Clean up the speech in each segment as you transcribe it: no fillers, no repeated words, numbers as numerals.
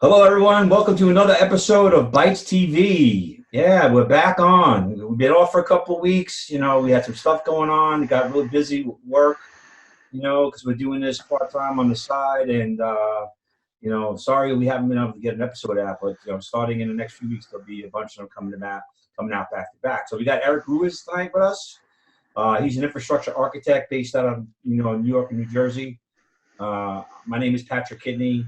Hello, everyone. Welcome to another episode of Bytes TV. Yeah, we're back on. We've been off for a couple of weeks. You know, we had some stuff going on. We got really busy with work, because we're doing this part-time on the side. And, sorry we haven't been able to get an episode out. But, starting in the next few weeks, there'll be a bunch of them coming out back to back. So we got Eric Ruiz tonight with us. He's an infrastructure architect based out of, New York and New Jersey. My name is Patrick Kidney.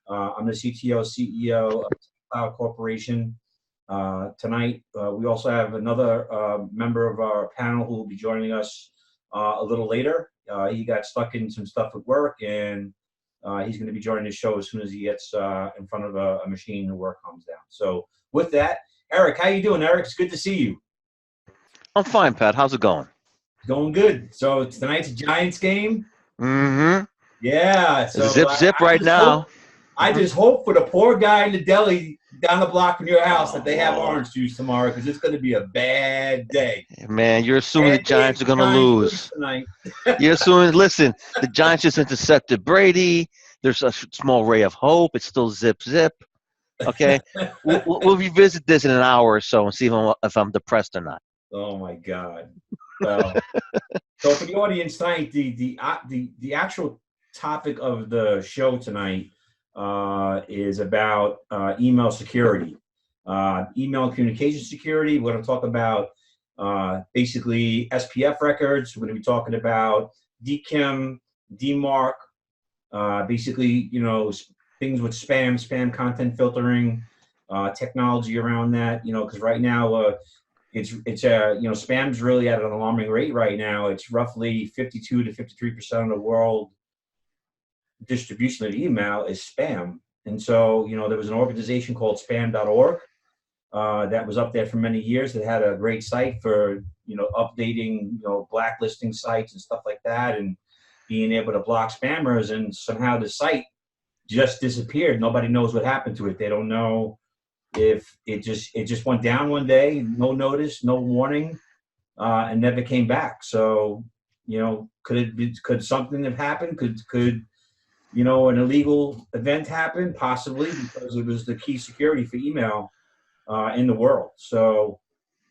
I'm the CTO, CEO of Cloud Corporation. Tonight, we also have another member of our panel who will be joining us a little later. He got stuck in some stuff at work, and he's going to be joining the show as soon as he gets in front of a machine and work calms down. So with that, Eric, how you doing, Eric? It's good to see you. I'm fine, Pat. How's it going? Going good. So tonight's a Giants game. Mm-hmm. Yeah. So zip right now. I just hope for the poor guy in the deli down the block from your house that they have orange juice tomorrow, because it's going to be a bad day. Man, you're assuming the Giants are going to lose. You're assuming, listen, the Giants just intercepted Brady. There's a small ray of hope. It's still zip. Okay? we'll revisit this in an hour or so and see if I'm depressed or not. Oh, my God. Well, so for the audience tonight, the actual topic of the show tonight is about email security, email communication security. We're going to talk about basically SPF records. We're going to be talking about DKIM, DMARC, basically, things with spam content filtering, technology around that, because right now it's spam's really at an alarming rate right now. It's roughly 52 to 53% of the world distribution of email is spam. And so, there was an organization called spam.org that was up there for many years that had a great site for, updating, blacklisting sites and stuff like that and being able to block spammers. And somehow the site just disappeared. Nobody knows what happened to it. They don't know if it just went down one day, no notice, no warning, and never came back. So, could something have happened? Could an illegal event happened? Possibly, because it was the key security for email in the world. So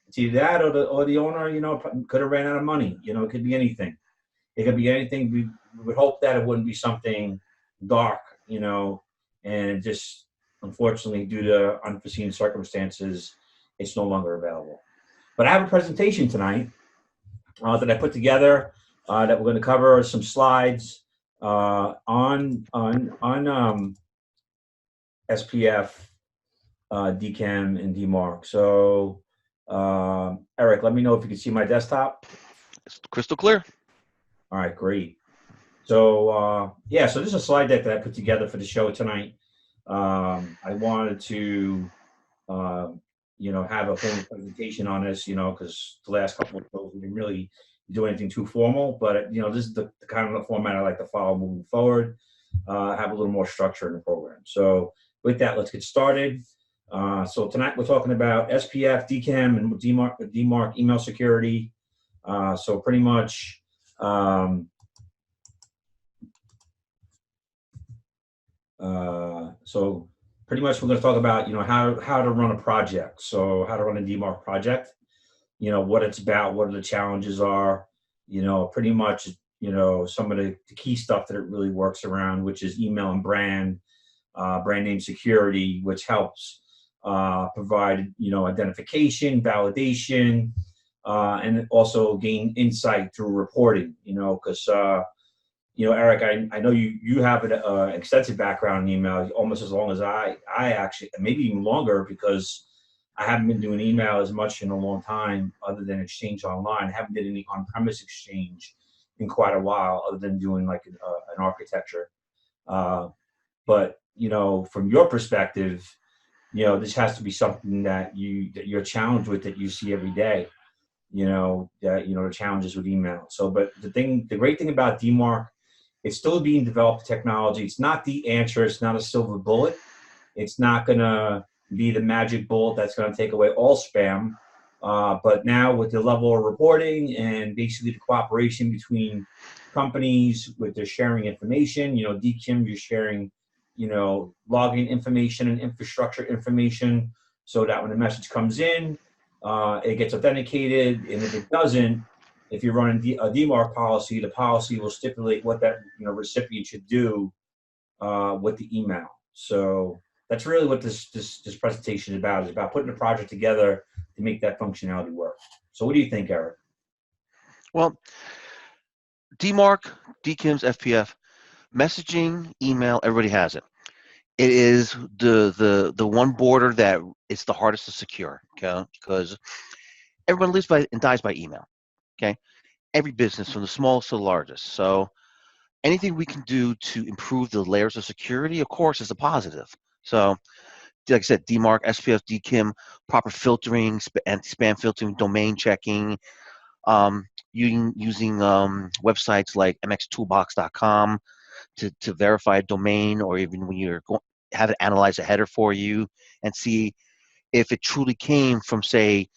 it's either that or the owner, could have ran out of money. It could be anything. It could be anything. We would hope that it wouldn't be something dark, and just unfortunately, due to unforeseen circumstances, it's no longer available. But I have a presentation tonight that I put together that we're going to cover some slides on SPF, DKIM, and DMARC. So, Eric, let me know if you can see my desktop. It's crystal clear. All right, great. So, so this is a slide deck that I put together for the show tonight. I wanted to, have a formal presentation on this, because the last couple of shows we didn't really do anything too formal, but this is the kind of format I like to follow moving forward. Have a little more structure in the program. So with that, let's get started. So tonight we're talking about SPF, DKIM, and DMARC email security. So pretty much, we're going to talk about how to run a project. So how to run a DMARC project. What it's about, what the challenges are, pretty much, some of the key stuff that it really works around, which is email and brand name security, which helps provide, identification, validation, and also gain insight through reporting, because, Eric, I know you have an extensive background in email, almost as long as I actually, maybe even longer, because I haven't been doing email as much in a long time, other than Exchange Online. I haven't did any on-premise Exchange in quite a while, other than doing like an architecture. But from your perspective, this has to be something that you're challenged with, that you see every day. The challenges with email. So, but the great thing about DMARC, it's still being developed technology. It's not the answer. It's not a silver bullet. It's not gonna be the magic bullet that's going to take away all spam. But now with the level of reporting and basically the cooperation between companies with their sharing information, DKIM, you're sharing, login information and infrastructure information, so that when the message comes in, it gets authenticated. And if it doesn't, if you're running a DMARC policy, the policy will stipulate what that recipient should do with the email. So that's really what this presentation is about. It's about putting a project together to make that functionality work. So what do you think, Eric? Well, DMARC, DKIM's, SPF, messaging, email, everybody has it. It is the one border that is the hardest to secure, okay? Because everyone lives by and dies by email, okay? Every business, from the smallest to the largest. So anything we can do to improve the layers of security, of course, is a positive. So, like I said, DMARC, SPF, DKIM, proper filtering, anti-spam filtering, domain checking, using websites like mxtoolbox.com to verify a domain, or even when you're have it analyze a header for you and see if it truly came from, say,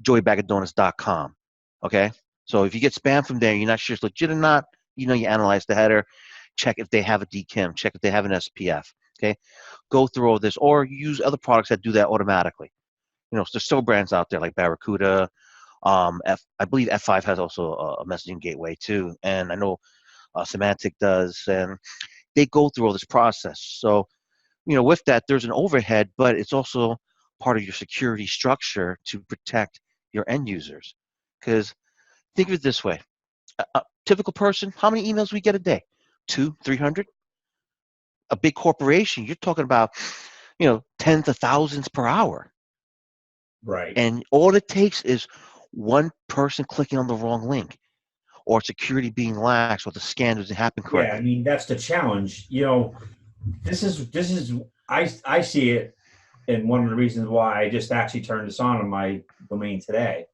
joybagaddonuts.com. Okay, so if you get spam from there, you're not sure it's legit or not. You analyze the header, check if they have a DKIM, check if they have an SPF. Okay, go through all this, or use other products that do that automatically. There's still brands out there like Barracuda. I believe F5 has also a messaging gateway too, and I know Symantec does, and they go through all this process. So, with that, there's an overhead, but it's also part of your security structure to protect your end users. Because think of it this way: a typical person, how many emails we get a day? 200, 300. A big corporation, you're talking about, tens of thousands per hour. Right. And all it takes is one person clicking on the wrong link, or security being lax, or the scan doesn't happen correctly. Yeah, I mean, that's the challenge. This is I see it, and one of the reasons why I just actually turned this on my domain today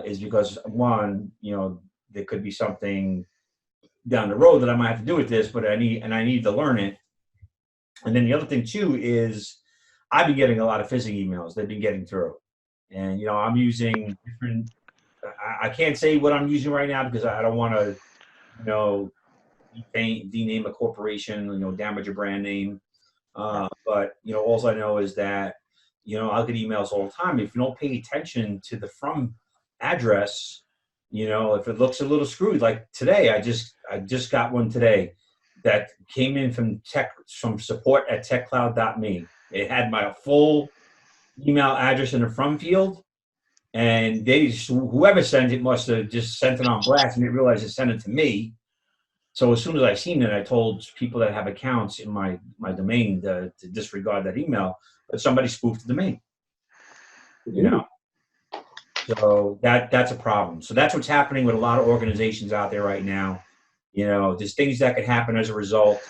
is because, one, there could be something down the road that I might have to do with this, but I need to learn it. And then the other thing too is I've been getting a lot of phishing emails. They've been getting through, and I'm using different. I can't say what I'm using right now because I don't want to, dename a corporation, damage a brand name. But all I know is that I'll get emails all the time. If you don't pay attention to the from address, if it looks a little screwed, like today, I just got one today that came in from support@techcloud.me. It had my full email address in the from field, and whoever sent it must have just sent it on blast and didn't realize it sent it to me. So as soon as I seen it, I told people that have accounts in my domain to disregard that email, but somebody spoofed the domain. So that's a problem. So that's what's happening with a lot of organizations out there right now. There's things that could happen as a result.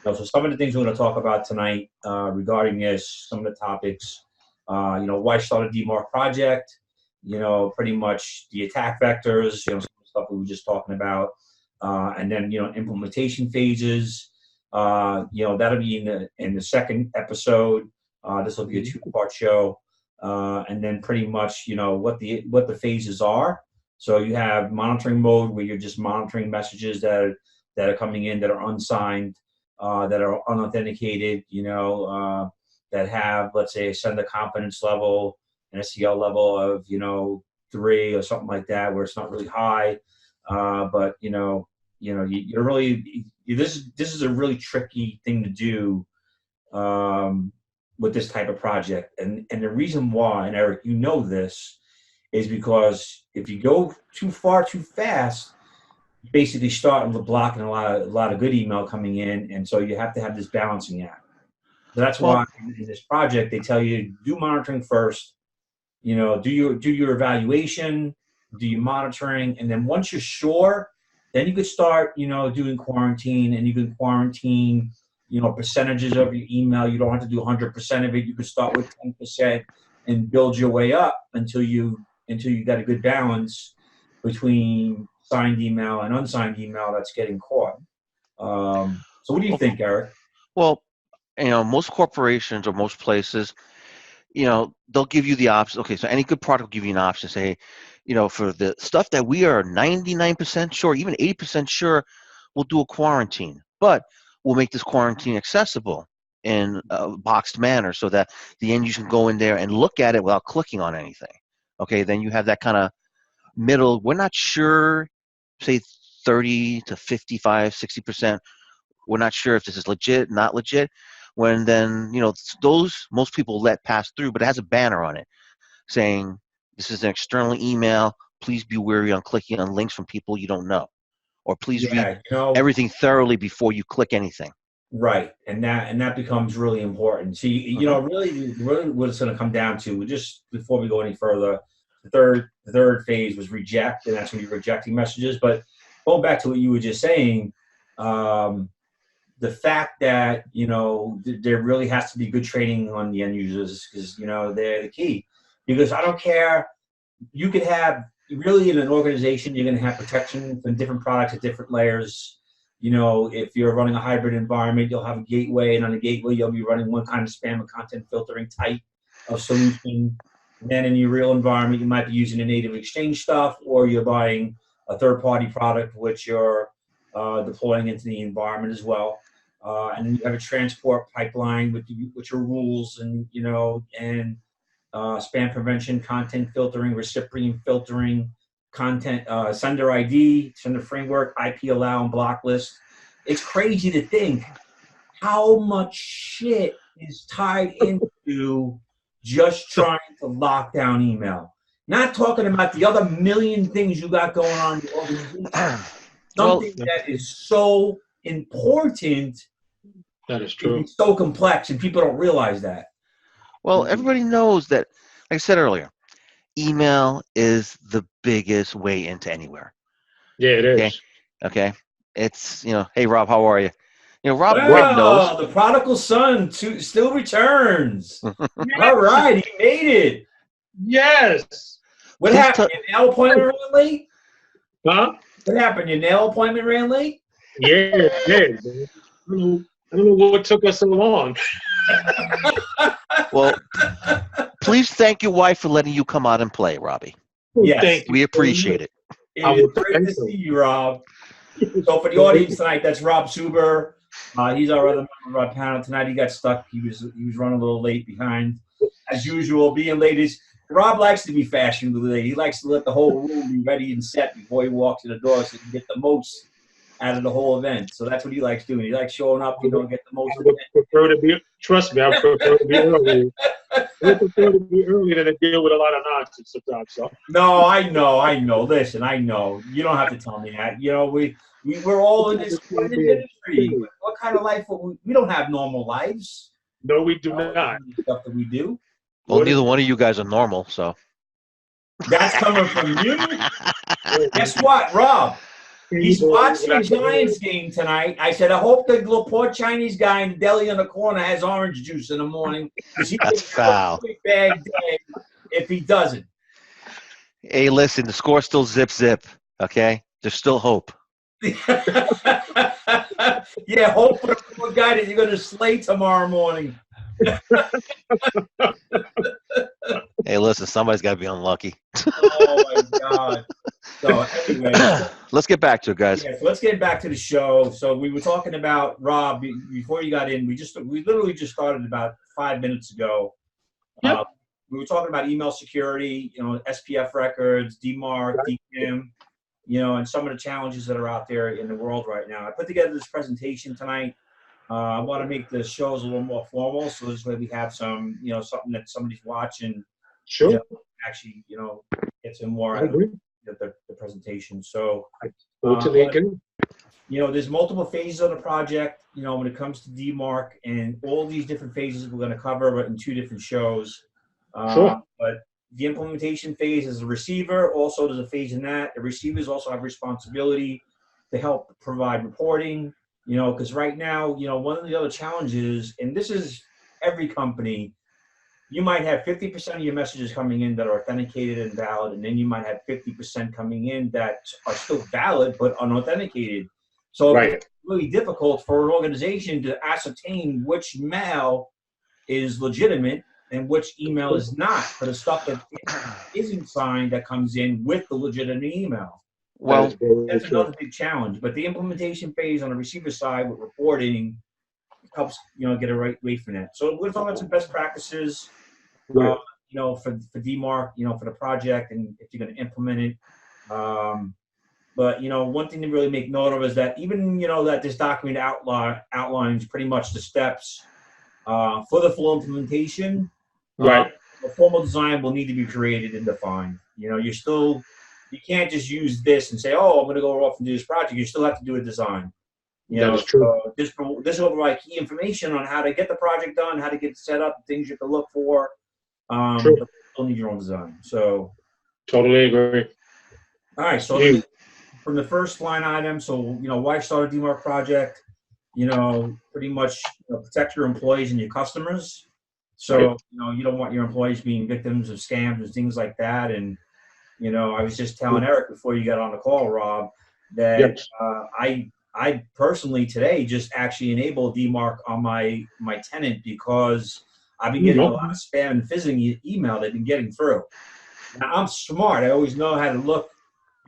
So some of the things we're going to talk about tonight regarding this, some of the topics, why start a DMARC project, pretty much the attack vectors, some of the stuff we were just talking about, and then, implementation phases. That'll be in the second episode. This will be a 2-part show. And then pretty much, what the phases are. So you have monitoring mode where you're just monitoring messages that are coming in that are unsigned, that are unauthenticated, that have, let's say, a sender confidence level, an SCL level of, 3 or something like that, where it's not really high. But you're really, this is a really tricky thing to do with this type of project. And the reason why, and Eric, this, is because if you go too far too fast, you basically start blocking a lot of good email coming in, and so you have to have this balancing act. So that's why in this project they tell you do monitoring first. Do your evaluation, do your monitoring, and then once you're sure, then you could start doing quarantine, and you can quarantine percentages of your email. You don't have to do 100% of it. You could start with 10% and build your way up until you got a good balance between signed email and unsigned email that's getting caught. So what do you think, Eric? Well, most corporations or most places, they'll give you the option. Okay, so any good product will give you an option. Say, for the stuff that we are 99% sure, even 80% sure, we'll do a quarantine. But we'll make this quarantine accessible in a boxed manner so that the end user can go in there and look at it without clicking on anything. Okay, then you have that kind of middle. We're not sure, say 30 to 55, 60%. We're not sure if this is legit, not legit. When then, those most people let pass through, but it has a banner on it saying, this is an external email. Please be wary on clicking on links from people you don't know. Or please read everything thoroughly before you click anything. Right, and that becomes really important. So really what it's going to come down to, just before we go any further, the third phase was reject, and that's when you're rejecting messages. But going back to what you were just saying, the fact that there really has to be good training on the end users, because they're the key. Because I don't care, you could have really in an organization, you're going to have protection from different products at different layers. If you're running a hybrid environment, you'll have a gateway, and on the gateway, you'll be running one kind of spam and content filtering type of solution. And then in your real environment, you might be using the native Exchange stuff, or you're buying a third-party product, which you're deploying into the environment as well. And then you have a transport pipeline with your rules and spam prevention, content filtering, recipient filtering, content sender ID, sender framework, IP allow, and block list. It's crazy to think how much shit is tied into just trying to lock down email. Not talking about the other million things you got going on in the organization. Something that is so important. That is true. It's so complex, and people don't realize that. Well, everybody knows that, like I said earlier, email is the biggest way into anywhere. Yeah, it is. Okay. It's, hey, Rob, how are you? Rob knows. The prodigal son still returns. All right, he made it. Yes. What happened? Your nail appointment ran late? Huh? What happened? Your nail appointment ran late? Yeah, it did. I don't know what took us so long. Well, please thank your wife for letting you come out and play, Robbie. Yes. We appreciate it. It's great to see you, Rob. So for the audience tonight, that's Rob Suber. He's our other member of our panel tonight. He got stuck. He was running a little late behind. As usual, being late is Rob likes to be fashionably late. He likes to let the whole room be ready and set before he walks in the door so he can get the most out of the whole event. So that's what he likes doing. He likes showing up, get the most of it. Trust me, I prefer to be early. I prefer to be early than to deal with a lot of nonsense sometimes. So. No, I know. Listen, I know. You don't have to tell me that. We're all in this kind of industry. What kind of life? We don't have normal lives. No, we do not. Stuff that we do. Well, neither one of you guys are normal, so. That's coming from you. Guess what, Rob? He's watching the Giants game tonight. I said, I hope the little poor Chinese guy in the deli on the corner has orange juice in the morning. That's foul. A really bad day if he doesn't. Hey, listen, the score's still zip, okay? There's still hope. Yeah, hope for the poor guy that you're going to slay tomorrow morning. Hey, listen, somebody's got to be unlucky. Oh, my God. So, anyway. Let's get back to it, guys. Yeah, so let's get back to the show. So we were talking about, Rob, before you got in, we literally just started about 5 minutes ago. Yep. We were talking about email security, SPF records, DMARC, DKIM, and some of the challenges that are out there in the world right now. I put together this presentation tonight. I want to make the shows a little more formal, so this way we have some, something that somebody's watching. Sure. Actually, get some more I out of agree. the presentation. So, there's multiple phases of the project, when it comes to DMARC, and all these different phases we're going to cover in 2 different shows. Sure. But the implementation phase is a receiver. Also, there's a phase in that. The receivers also have responsibility to help provide reporting, because right now, one of the other challenges, and this is every company, you might have 50% of your messages coming in that are authenticated and valid, and then you might have 50% coming in that are still valid but unauthenticated. So It's really difficult for an organization to ascertain which mail is legitimate and which email is not for the stuff that isn't signed that comes in with the legitimate email. Well, that's another big challenge. But the implementation phase on the receiver side with reporting helps, get it right way from that. So we're talking about some best practices, Right. for DMARC, for the project, and if you're going to implement it. But one thing to really make note of is that even that this document outlines pretty much the steps for the full implementation. Right. A formal design will need to be created and defined. You can't just use this and say, oh, I'm going to go off and do this project. You still have to do a design. That is true. This will provide key information on how to get the project done, how to get set up, things you have to look for. But you still need your own design. So totally agree. All right. So from the first line item, so why start a DMARC project? Pretty much protect your employees and your customers. So you don't want your employees being victims of scams and things like that. And I was just telling Eric before you got on the call, Rob, that I personally today just actually enabled DMARC on my tenant because I've been getting a lot of spam and phishing email they've been getting through. Now, I'm smart. I always know how to look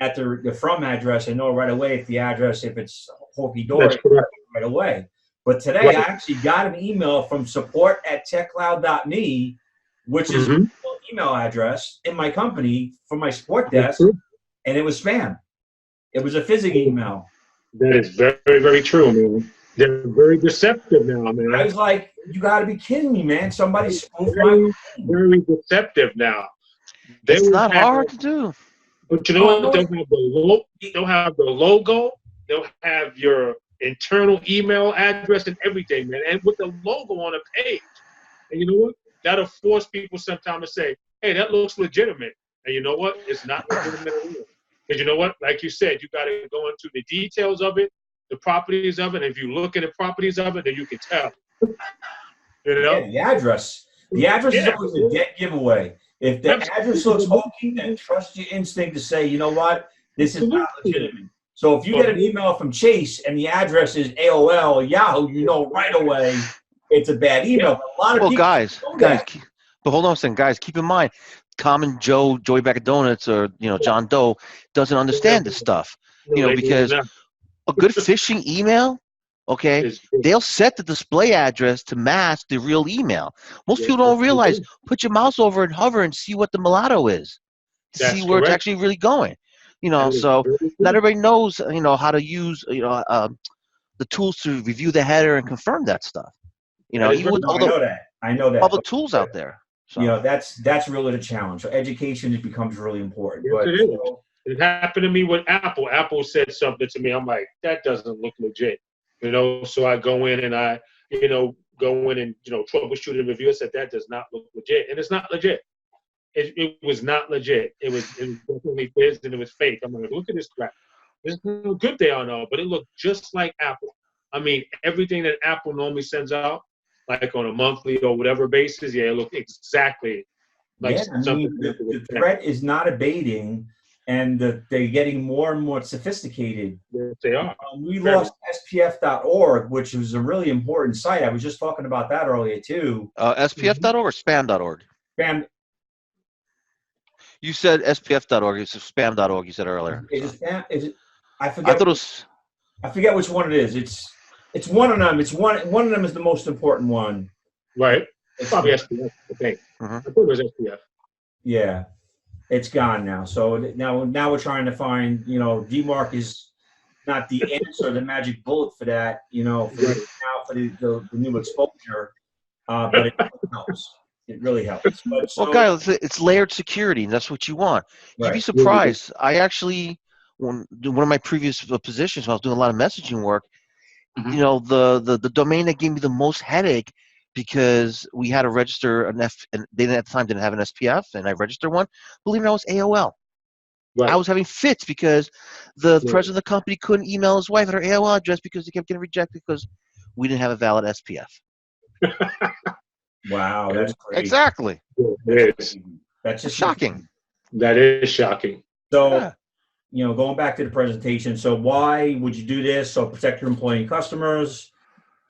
at the from address. I know right away if it's Hokey Dory right away. But today I actually got an email from support@techcloud.me, which is an email address in my company for my support desk, and it was spam. It was a phishing email. That is very, very true, man. They're very deceptive now, man. I was like, you got to be kidding me, man. Somebody spoofed very deceptive now. It's not hard to do. But you know what? They'll have the logo. They'll have your internal email address and everything, man. And with the logo on a page. And you know what? That'll force people sometimes to say, hey, that looks legitimate. And you know what? It's not legitimate at all. Because you know what? Like you said, you got to go into the details of it, the properties of it. And if you look at the properties of it, then you can tell. Yeah, the address. The address is always a dead giveaway. If the address looks hokey, then trust your instinct to say, you know what? This is not legitimate. So if you get an email from Chase and the address is AOL or Yahoo, you know right away it's a bad email. But a lot of people guys, but hold on a second, guys. Keep in mind, common Joey Bag of Donuts, or John Doe doesn't understand this stuff. Because a good phishing email, they'll set the display address to match the real email. Most people don't realize. Put your mouse over and hover and see what the mulatto is. See where it's actually really going. So not everybody knows, how to use, the tools to review the header and confirm that stuff. Even with all the public tools out there. So. That's really the challenge. So education becomes really important. Yes, it is. It happened to me with Apple. Apple said something to me. I'm like, that doesn't look legit. So I go in and I, troubleshoot and review. I said, that does not look legit. And it's not legit. It was not legit. It was definitely fizz and it was fake. I'm like, look at this crap. There's no good there on all, but it looked just like Apple. I mean, everything that Apple normally sends out, like on a monthly or whatever basis, it looked exactly like something. The threat is not abating, and they're getting more and more sophisticated. Yes, they are. We lost SPF.org, which was a really important site. I was just talking about that earlier too. SPF.org or spam.org? Spam. You said SPF.org. It's spam.org. You said earlier. Is it spam? Is it? I forget. I thought it was. I forget which one it is. It's one of them. It's one of them is the most important one. Right. It's probably SPF. I think. I thought it was SPF. Yeah, it's gone now. So now we're trying to find. DMARC is not the answer, the magic bullet for that. For the new exposure, but it helps. It really helps. Well, guys, it's layered security, and that's what you want. You'd be surprised. I actually, one of my previous positions, when I was doing a lot of messaging work, the domain that gave me the most headache, because we had to register and they at the time didn't have an SPF, and I registered one. Believe it or not, it was AOL. Right. I was having fits because the president of the company couldn't email his wife at her AOL address because he kept getting rejected because we didn't have a valid SPF. Wow, that's crazy. Exactly. It is. That's just shocking. That is shocking. So, going back to the presentation, so why would you do this? So protect your employee and customers,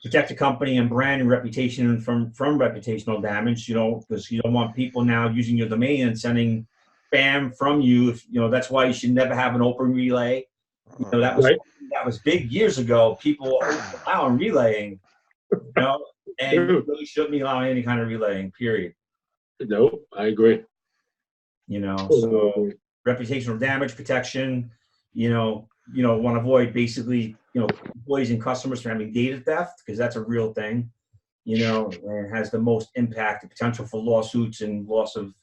protect the company and brand and reputation from reputational damage, because you don't want people now using your domain and sending spam from you. That's why you should never have an open relay. That was big years ago. People allowing relaying, and you really shouldn't be allowing any kind of relaying, period. No, I agree. So reputational damage protection, want to avoid basically, employees and customers from having data theft, because that's a real thing, and has the most impact, the potential for lawsuits and loss of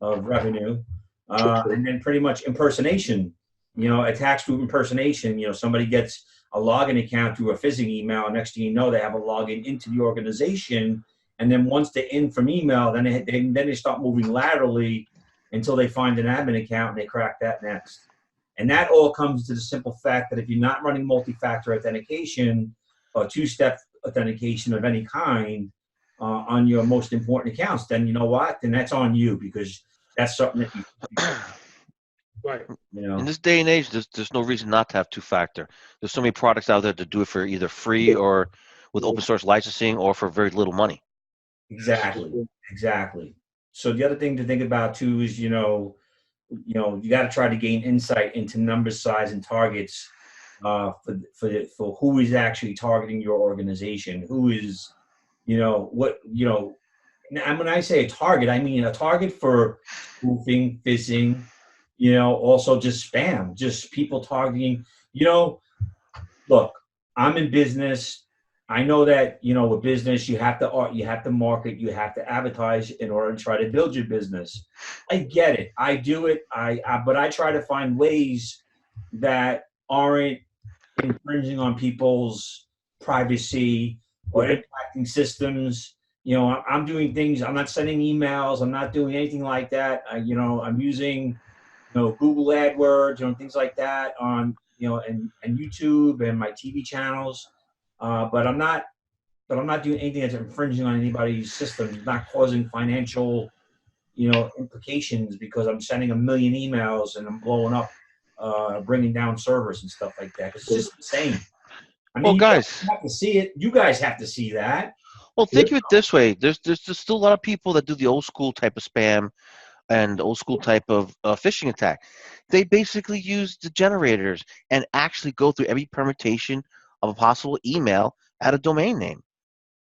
revenue. And then pretty much impersonation, attacks through impersonation. Somebody gets a login account through a phishing email. Next thing you know, they have a login into the organization. And then once they're in from email, then they start moving laterally until they find an admin account and they crack that next. And that all comes to the simple fact that if you're not running multi-factor authentication or two-step authentication of any kind on your most important accounts, then you know what? Then that's on you, because that's something that you right. In this day and age, there's no reason not to have two-factor. There's so many products out there to do it for either free or with open source licensing or for very little money. Exactly. So the other thing to think about too is, you got to try to gain insight into numbers, size, and targets for who is actually targeting your organization. Who is, and when I say a target, I mean a target for spoofing, phishing, also just spam, just people targeting. Look, I'm in business. I know that, with business, you have to market, you have to advertise in order to try to build your business. I get it. I do it. But I try to find ways that aren't infringing on people's privacy or impacting systems. I'm doing things. I'm not sending emails. I'm not doing anything like that. I'm using, Google AdWords, things like that on, and YouTube and my TV channels. But I'm not doing anything that's infringing on anybody's systems, not causing financial, implications, because I'm sending 1 million emails and I'm blowing up, bringing down servers and stuff like that. It's just insane. I mean, guys, you have to see it. You guys have to see that. Well, think of it this way. There's still a lot of people that do the old school type of spam and old school type of phishing attack. They basically use the generators and actually go through every permutation of a possible email at a domain name.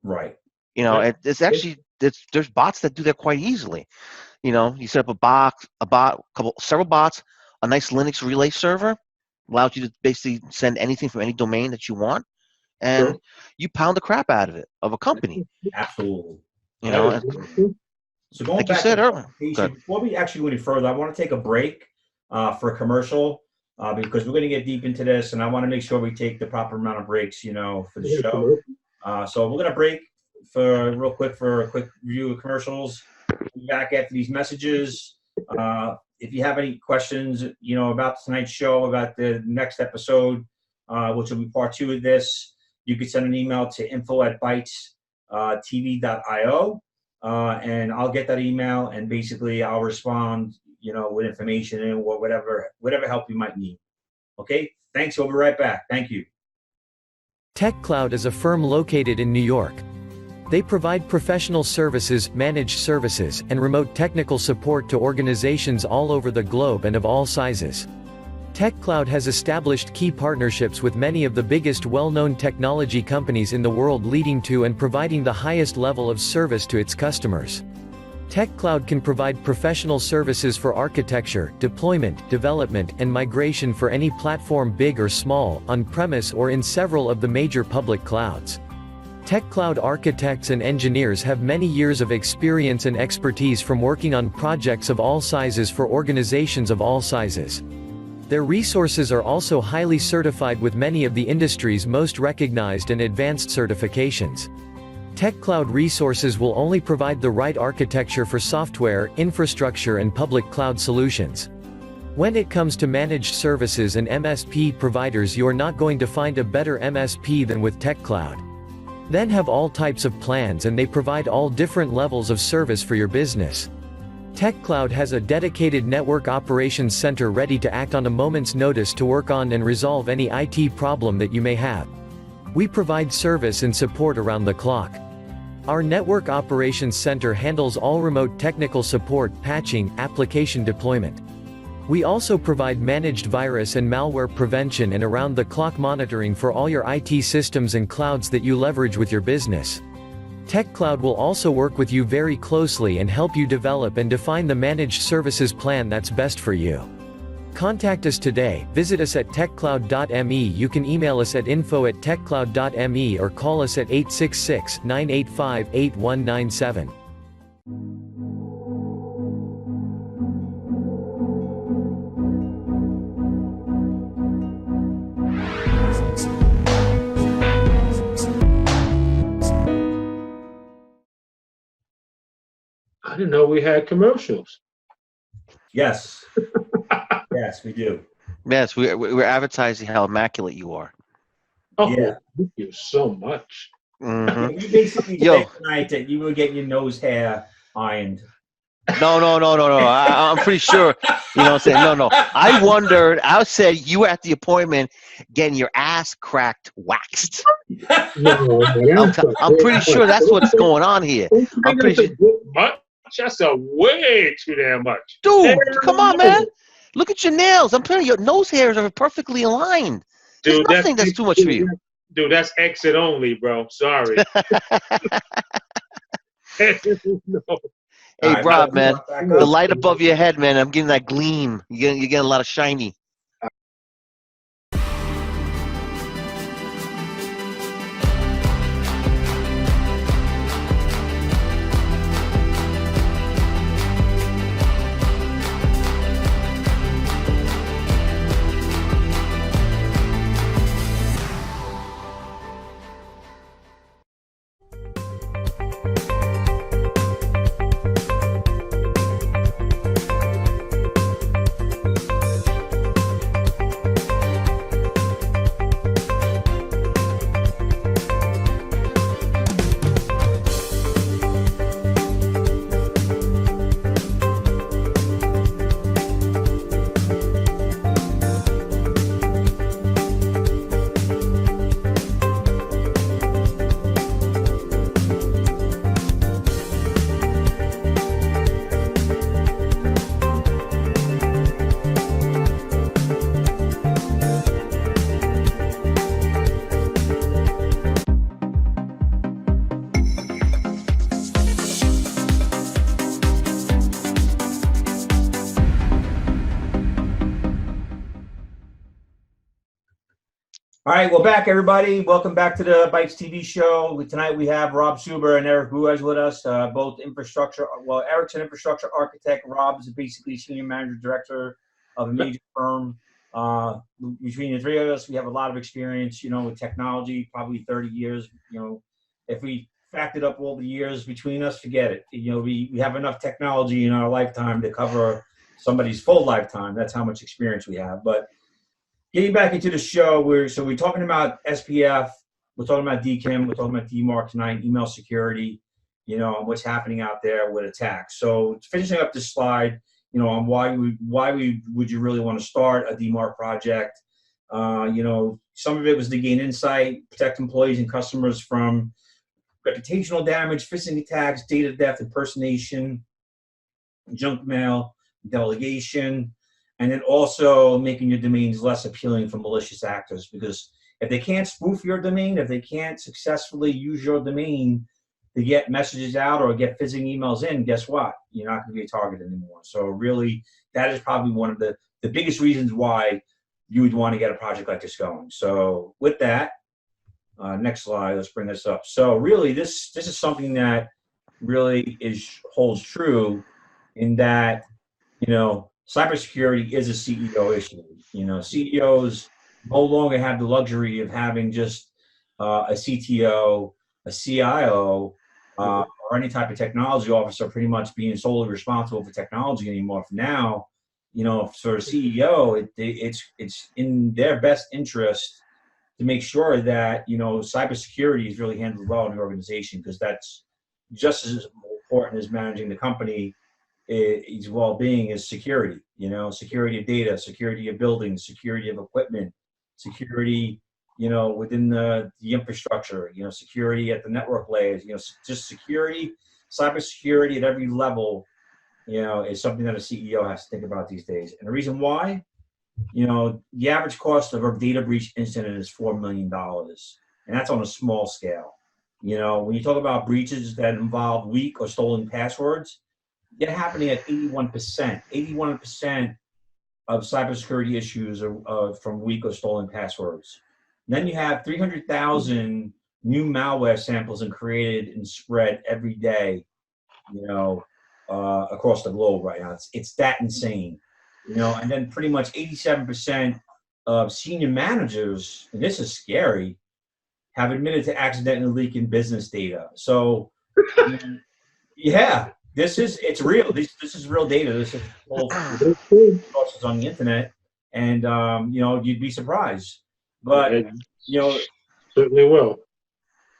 Right. It's actually, there's bots that do that quite easily. You set up several bots, a nice Linux relay server, allows you to basically send anything from any domain that you want, and you pound the crap out of it, of a company. Absolutely. So going like back you said earlier, before we actually go any further, I want to take a break for a commercial. Because we're going to get deep into this, and I want to make sure we take the proper amount of breaks, for the show. So we're going to break for a quick review of commercials. We'll be back after these messages. If you have any questions, about tonight's show, about the next episode, which will be part 2 of this, you can send an email to info@BytesTV-Episode, and I'll get that email, and basically I'll respond, with information and whatever help you might need. Okay, thanks. We'll be right back. Thank you. TechCloud is a firm located in New York. They provide professional services, managed services, and remote technical support to organizations all over the globe and of all sizes. TechCloud has established key partnerships with many of the biggest well-known technology companies in the world, leading to and providing the highest level of service to its customers. TechCloud can provide professional services for architecture, deployment, development, and migration for any platform, big or small, on-premise or in several of the major public clouds. TechCloud architects and engineers have many years of experience and expertise from working on projects of all sizes for organizations of all sizes. Their resources are also highly certified with many of the industry's most recognized and advanced certifications. TechCloud resources will only provide the right architecture for software, infrastructure, and public cloud solutions. When it comes to managed services and MSP providers, you're not going to find a better MSP than with TechCloud. Then have all types of plans, and they provide all different levels of service for your business. TechCloud has a dedicated network operations center ready to act on a moment's notice to work on and resolve any IT problem that you may have. We provide service and support around the clock. Our Network Operations Center handles all remote technical support, patching, application deployment. We also provide managed virus and malware prevention and around-the-clock monitoring for all your IT systems and clouds that you leverage with your business. TechCloud will also work with you very closely and help you develop and define the managed services plan that's best for you. Contact us today, visit us at techcloud.me. You can email us at info@techcloud.me or call us at 866-985-8197. I didn't know we had commercials. Yes. Yes, we do. Yes, we're advertising how immaculate you are. Oh, Yeah. thank you so much. Mhm. You basically Yo. said tonight that you were getting your nose hair ironed. No. I'm pretty sure. You know what I'm saying? No. I wondered. I said you were at the appointment getting your ass cracked waxed. No, I'm pretty sure that's what's going on here. I'm pretty sure. Much? That's a way too damn much. Dude, come on, man. Look at your nails. I'm telling you, your nose hairs are perfectly aligned. There's Dude, nothing that's too much for you. Dude, that's exit only, bro. Sorry. No. Hey, All right, Rob, man, back the up. light above your head, man, I'm getting that gleam. You're getting a lot of shiny. All right, we're back, everybody. Welcome back to the Bytes TV show. Tonight we have Rob Suber and Eric Ruiz with us, both infrastructure. Well, Eric's an infrastructure architect. Rob is basically senior manager director of a major firm. Between the three of us, we have a lot of experience, with technology, probably 30 years. If we factored up all the years between us, forget it. We have enough technology in our lifetime to cover somebody's full lifetime. That's how much experience we have. But getting back into the show, we're talking about SPF, we're talking about DKIM, we're talking about DMARC tonight, email security, what's happening out there with attacks. So finishing up this slide, on why would you really want to start a DMARC project? Some of it was to gain insight, protect employees and customers from reputational damage, phishing attacks, data theft, impersonation, junk mail, delegation. And then also making your domains less appealing for malicious actors, because if they can't spoof your domain, if they can't successfully use your domain to get messages out or get phishing emails in, guess what? You're not going to be a target anymore. So really, that is probably one of the biggest reasons why you would want to get a project like this going. So with that, next slide, let's bring this up. So really, this is something that really holds true in that, cybersecurity is a CEO issue. CEOs no longer have the luxury of having just a CTO, a CIO, or any type of technology officer pretty much being solely responsible for technology anymore. For now, for a CEO, it's in their best interest to make sure that, cybersecurity is really handled well in the organization, because that's just as important as managing the company. Its well-being is security, security of data, security of buildings, security of equipment, security, within the infrastructure, security at the network layers, just security, cybersecurity at every level, is something that a CEO has to think about these days. And the reason why, the average cost of a data breach incident is $4 million. And that's on a small scale. When you talk about breaches that involve weak or stolen passwords, they're happening at 81%. 81% of cybersecurity issues are from weak or stolen passwords. And then you have 300,000 new malware samples created and spread every day, across the globe right now. It's that insane, and then pretty much 87% of senior managers, and this is scary, have admitted to accidentally leaking business data. So, yeah, it's real. This is real data. This is sources on the internet, and you'd be surprised. But certainly will.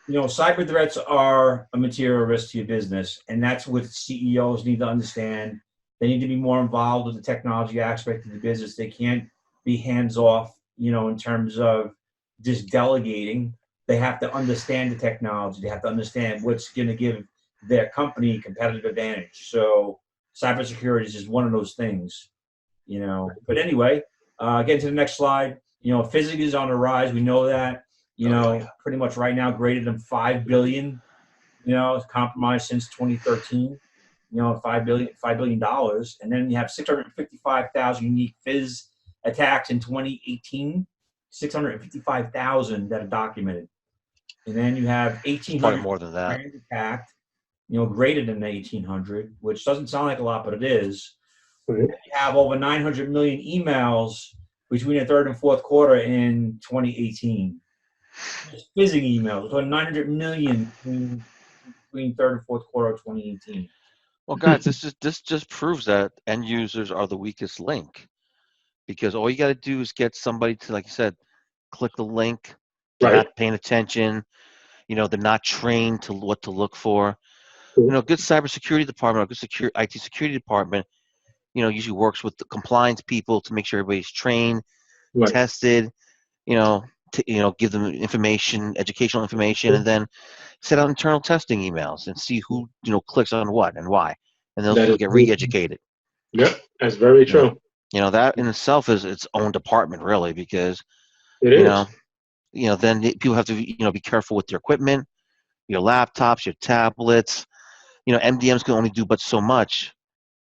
Cyber threats are a material risk to your business, and that's what CEOs need to understand. They need to be more involved with the technology aspect of the business. They can't be hands off, in terms of just delegating. They have to understand the technology. They have to understand what's going to give their company competitive advantage. So cybersecurity is just one of those things, But anyway, getting to the next slide, phishing is on the rise. We know that. Pretty much right now, greater than 5 billion, compromised since 2013, $5 billion. And then you have 655,000 unique phishing attacks in 2018, 655,000 that are documented. And then you have 1,800 more than that attacked, greater than the 1,800, which doesn't sound like a lot, but it is. Mm-hmm. You have over 900 million emails between the third and fourth quarter in 2018. Just phishing emails, so 900 million between third and fourth quarter of 2018. Well, guys, this just proves that end users are the weakest link, because all you got to do is get somebody to, like you said, click the link. They're not paying attention. They're not trained to what to look for. Good cybersecurity department, a good IT security department, usually works with the compliance people to make sure everybody's trained, tested, to give them information, educational information, and then set out internal testing emails and see who clicks on what and why, and those people get re-educated. Yep, that's very true. That in itself is its own department, really, because it is. Then people have to be careful with their equipment, your laptops, your tablets. MDMs can only do but so much.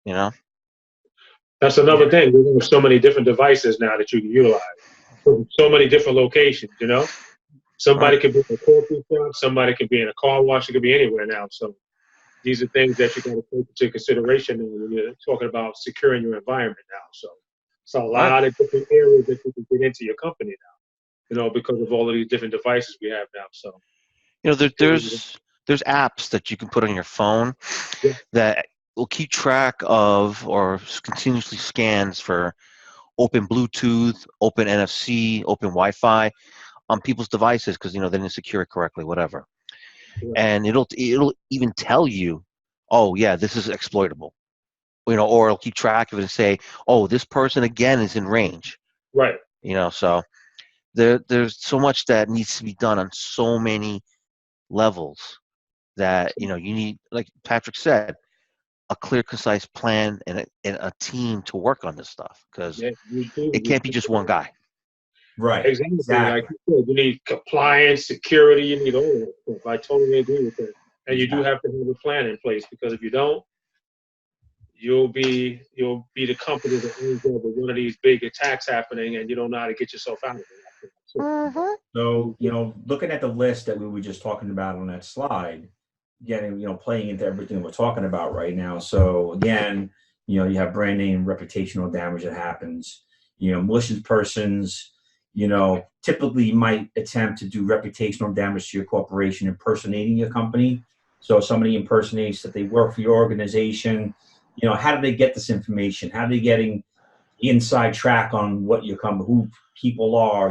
That's another thing. There's so many different devices now that you can utilize. So many different locations, Somebody could be in a coffee shop, somebody could be in a car wash, it could be anywhere now. So these are things that you got to take into consideration when you're talking about securing your environment now. So it's a lot of different areas that you can get into your company now, because of all of these different devices we have now. So there's apps that you can put on your phone that will keep track of or continuously scans for open Bluetooth, open NFC, open Wi-Fi on people's devices, because they didn't secure it correctly, whatever. And it'll even tell you, oh yeah, this is exploitable, or it'll keep track of it and say, oh, this person again is in range. Right. So there's so much that needs to be done on so many levels that you need, like Patrick said, a clear, concise plan and a team to work on this stuff, because it can't be just one guy. Right. Exactly. Like you said, you need compliance, security, you need all of that stuff. I totally agree with that. And you do have to have a plan in place, because if you don't, you'll be the company that ends up with one of these big attacks happening, and you don't know how to get yourself out of it. So, looking at the list that we were just talking about on that slide, getting, playing into everything we're talking about right now. So again, you have brand name reputational damage that happens. Malicious persons, typically might attempt to do reputational damage to your corporation, impersonating your company. So somebody impersonates that they work for your organization. How do they get this information? How are they getting inside track on what your company, who people are?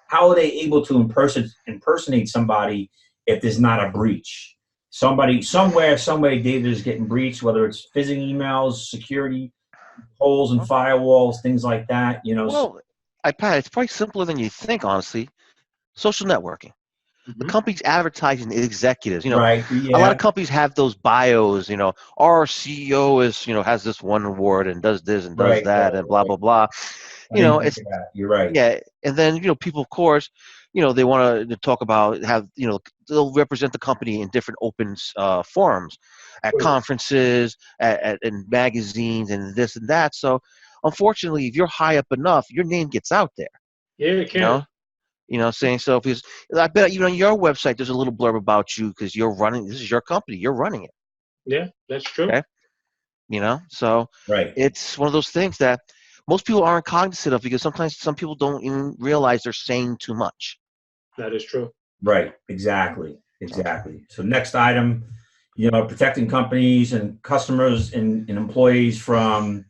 How are they able to impersonate somebody if there's not a breach? Somebody, somewhere, data is getting breached, whether it's phishing emails, security holes and firewalls, things like that. Well, Pat, it's probably simpler than you think, honestly. Social networking. The company's advertising the executives. Right. A lot of companies have those bios. Our CEO is, has this one award and does this and does that and blah blah blah. It's you're right. Yeah, and then people, of course, they want to talk about they'll represent the company in different open forums, at conferences, in magazines, and this and that. So, unfortunately, if you're high up enough, your name gets out there. Yeah, it can. Saying so. Because I bet on your website there's a little blurb about you because you're running. This is your company. You're running it. Yeah, that's true. Okay. So it's one of those things that most people aren't cognizant of, because sometimes some people don't even realize they're saying too much. That is true. Right. Exactly. So next item, protecting companies and customers and employees from,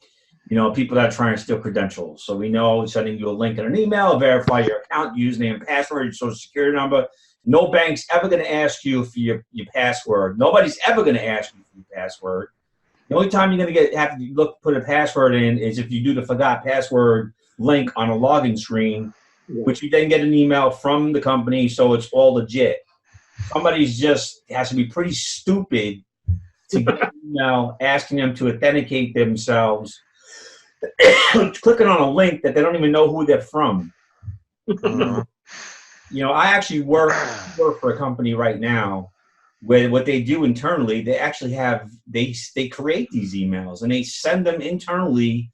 people that are trying to steal credentials. So we know sending you a link in an email, verify your account, username, and password, your social security number. No bank's ever going to ask you for your password. Nobody's ever going to ask you for your password. The only time you're going to have to put a password in is if you do the forgot password link on a login screen, which you then get an email from the company, so it's all legit. Somebody's just has to be pretty stupid to get an email asking them to authenticate themselves, clicking on a link that they don't even know who they're from. I actually work for a company right now where what they do internally, they actually have, they create these emails and they send them internally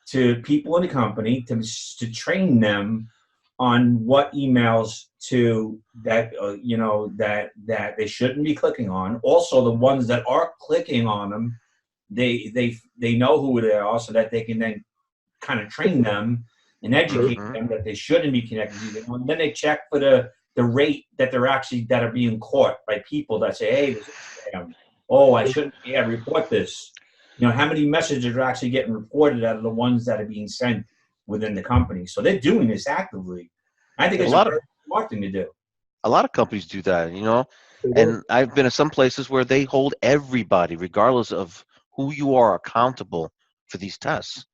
to people in the company to train them on what emails that they shouldn't be clicking on. Also, the ones that are clicking on them, they know who they are, so that they can then kind of train them and educate them that they shouldn't be connected to them. And then they check for the rate that that are being caught by people that say, hey, this is a scam. Oh, I shouldn't report this. How many messages are actually getting reported out of the ones that are being sent within the company? So they're doing this actively. I think it's a very smart thing to do. A lot of companies do that, and I've been in some places where they hold everybody, regardless of who you are, accountable for these tests.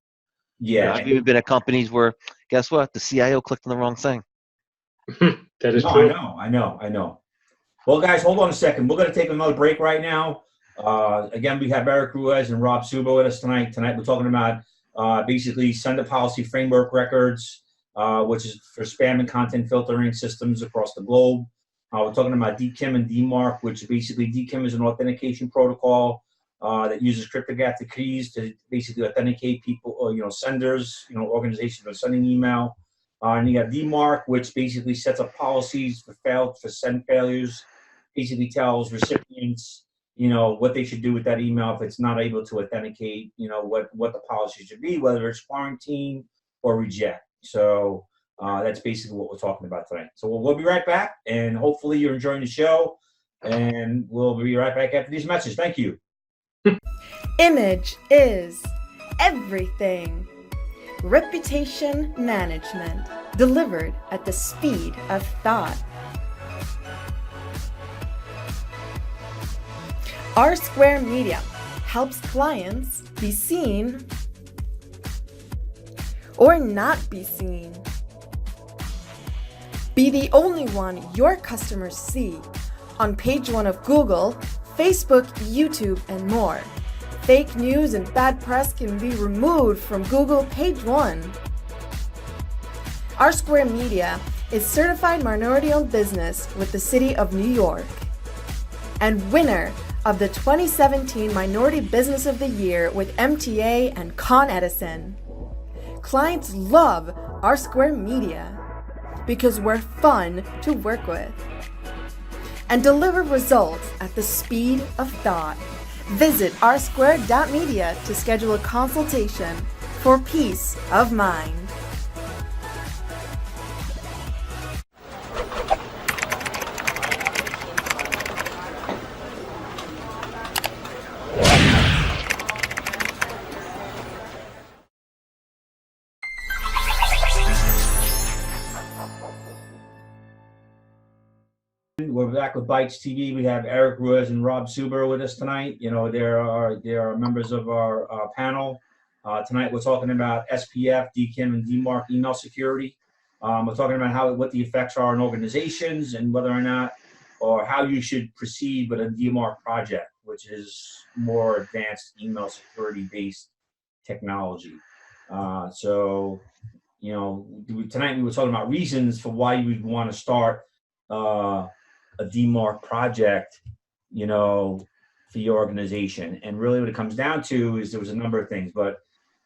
Yeah. I've even been at companies where, guess what? The CIO clicked on the wrong thing. That is true. I know. Well, guys, hold on a second. We're going to take another break right now. Again, we have Eric Ruiz and Rob Suba with us tonight. Tonight, we're talking about basically sender policy framework records, which is for spam and content filtering systems across the globe. We're talking about DKIM and DMARC, which basically DKIM is an authentication protocol that uses cryptographic keys to basically authenticate people, or senders, organizations that are sending email. And you got DMARC, which basically sets up policies for send failures. Basically tells recipients, what they should do with that email if it's not able to authenticate. What the policy should be, whether it's quarantine or reject. So that's basically what we're talking about tonight. So we'll be right back, and hopefully you're enjoying the show. And we'll be right back after these messages. Thank you. Image is everything. Reputation management delivered at the speed of thought. R-Square Media helps clients be seen or not be seen. Be the only one your customers see on page 1 of Google, Facebook, YouTube, and more. Fake news and bad press can be removed from Google page 1. R-Square Media is certified minority-owned business with the City of New York and winner of the 2017 Minority Business of the Year with MTA and Con Edison. Clients love R-Square Media because we're fun to work with and deliver results at the speed of thought. Visit rsquare.media to schedule a consultation for peace of mind. We're back with Bytes TV. We have Eric Ruiz and Rob Suber with us tonight. There are members of our panel. Tonight we're talking about SPF, DKIM, and DMARC email security. We're talking about what the effects are on organizations and whether or not, or how you should proceed with a DMARC project, which is more advanced email security based technology. So, tonight we were talking about reasons for why you would want to start a DMARC project, for your organization. And really what it comes down to is there was a number of things,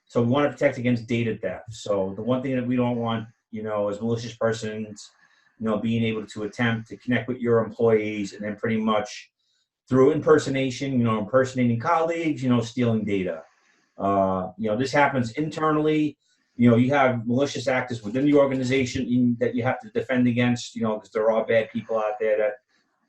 so we want to protect against data theft. So the one thing that we don't want, is malicious persons, being able to attempt to connect with your employees and then pretty much through impersonation, impersonating colleagues, stealing data. This happens internally. You have malicious actors within the organization that you have to defend against, because there are bad people out there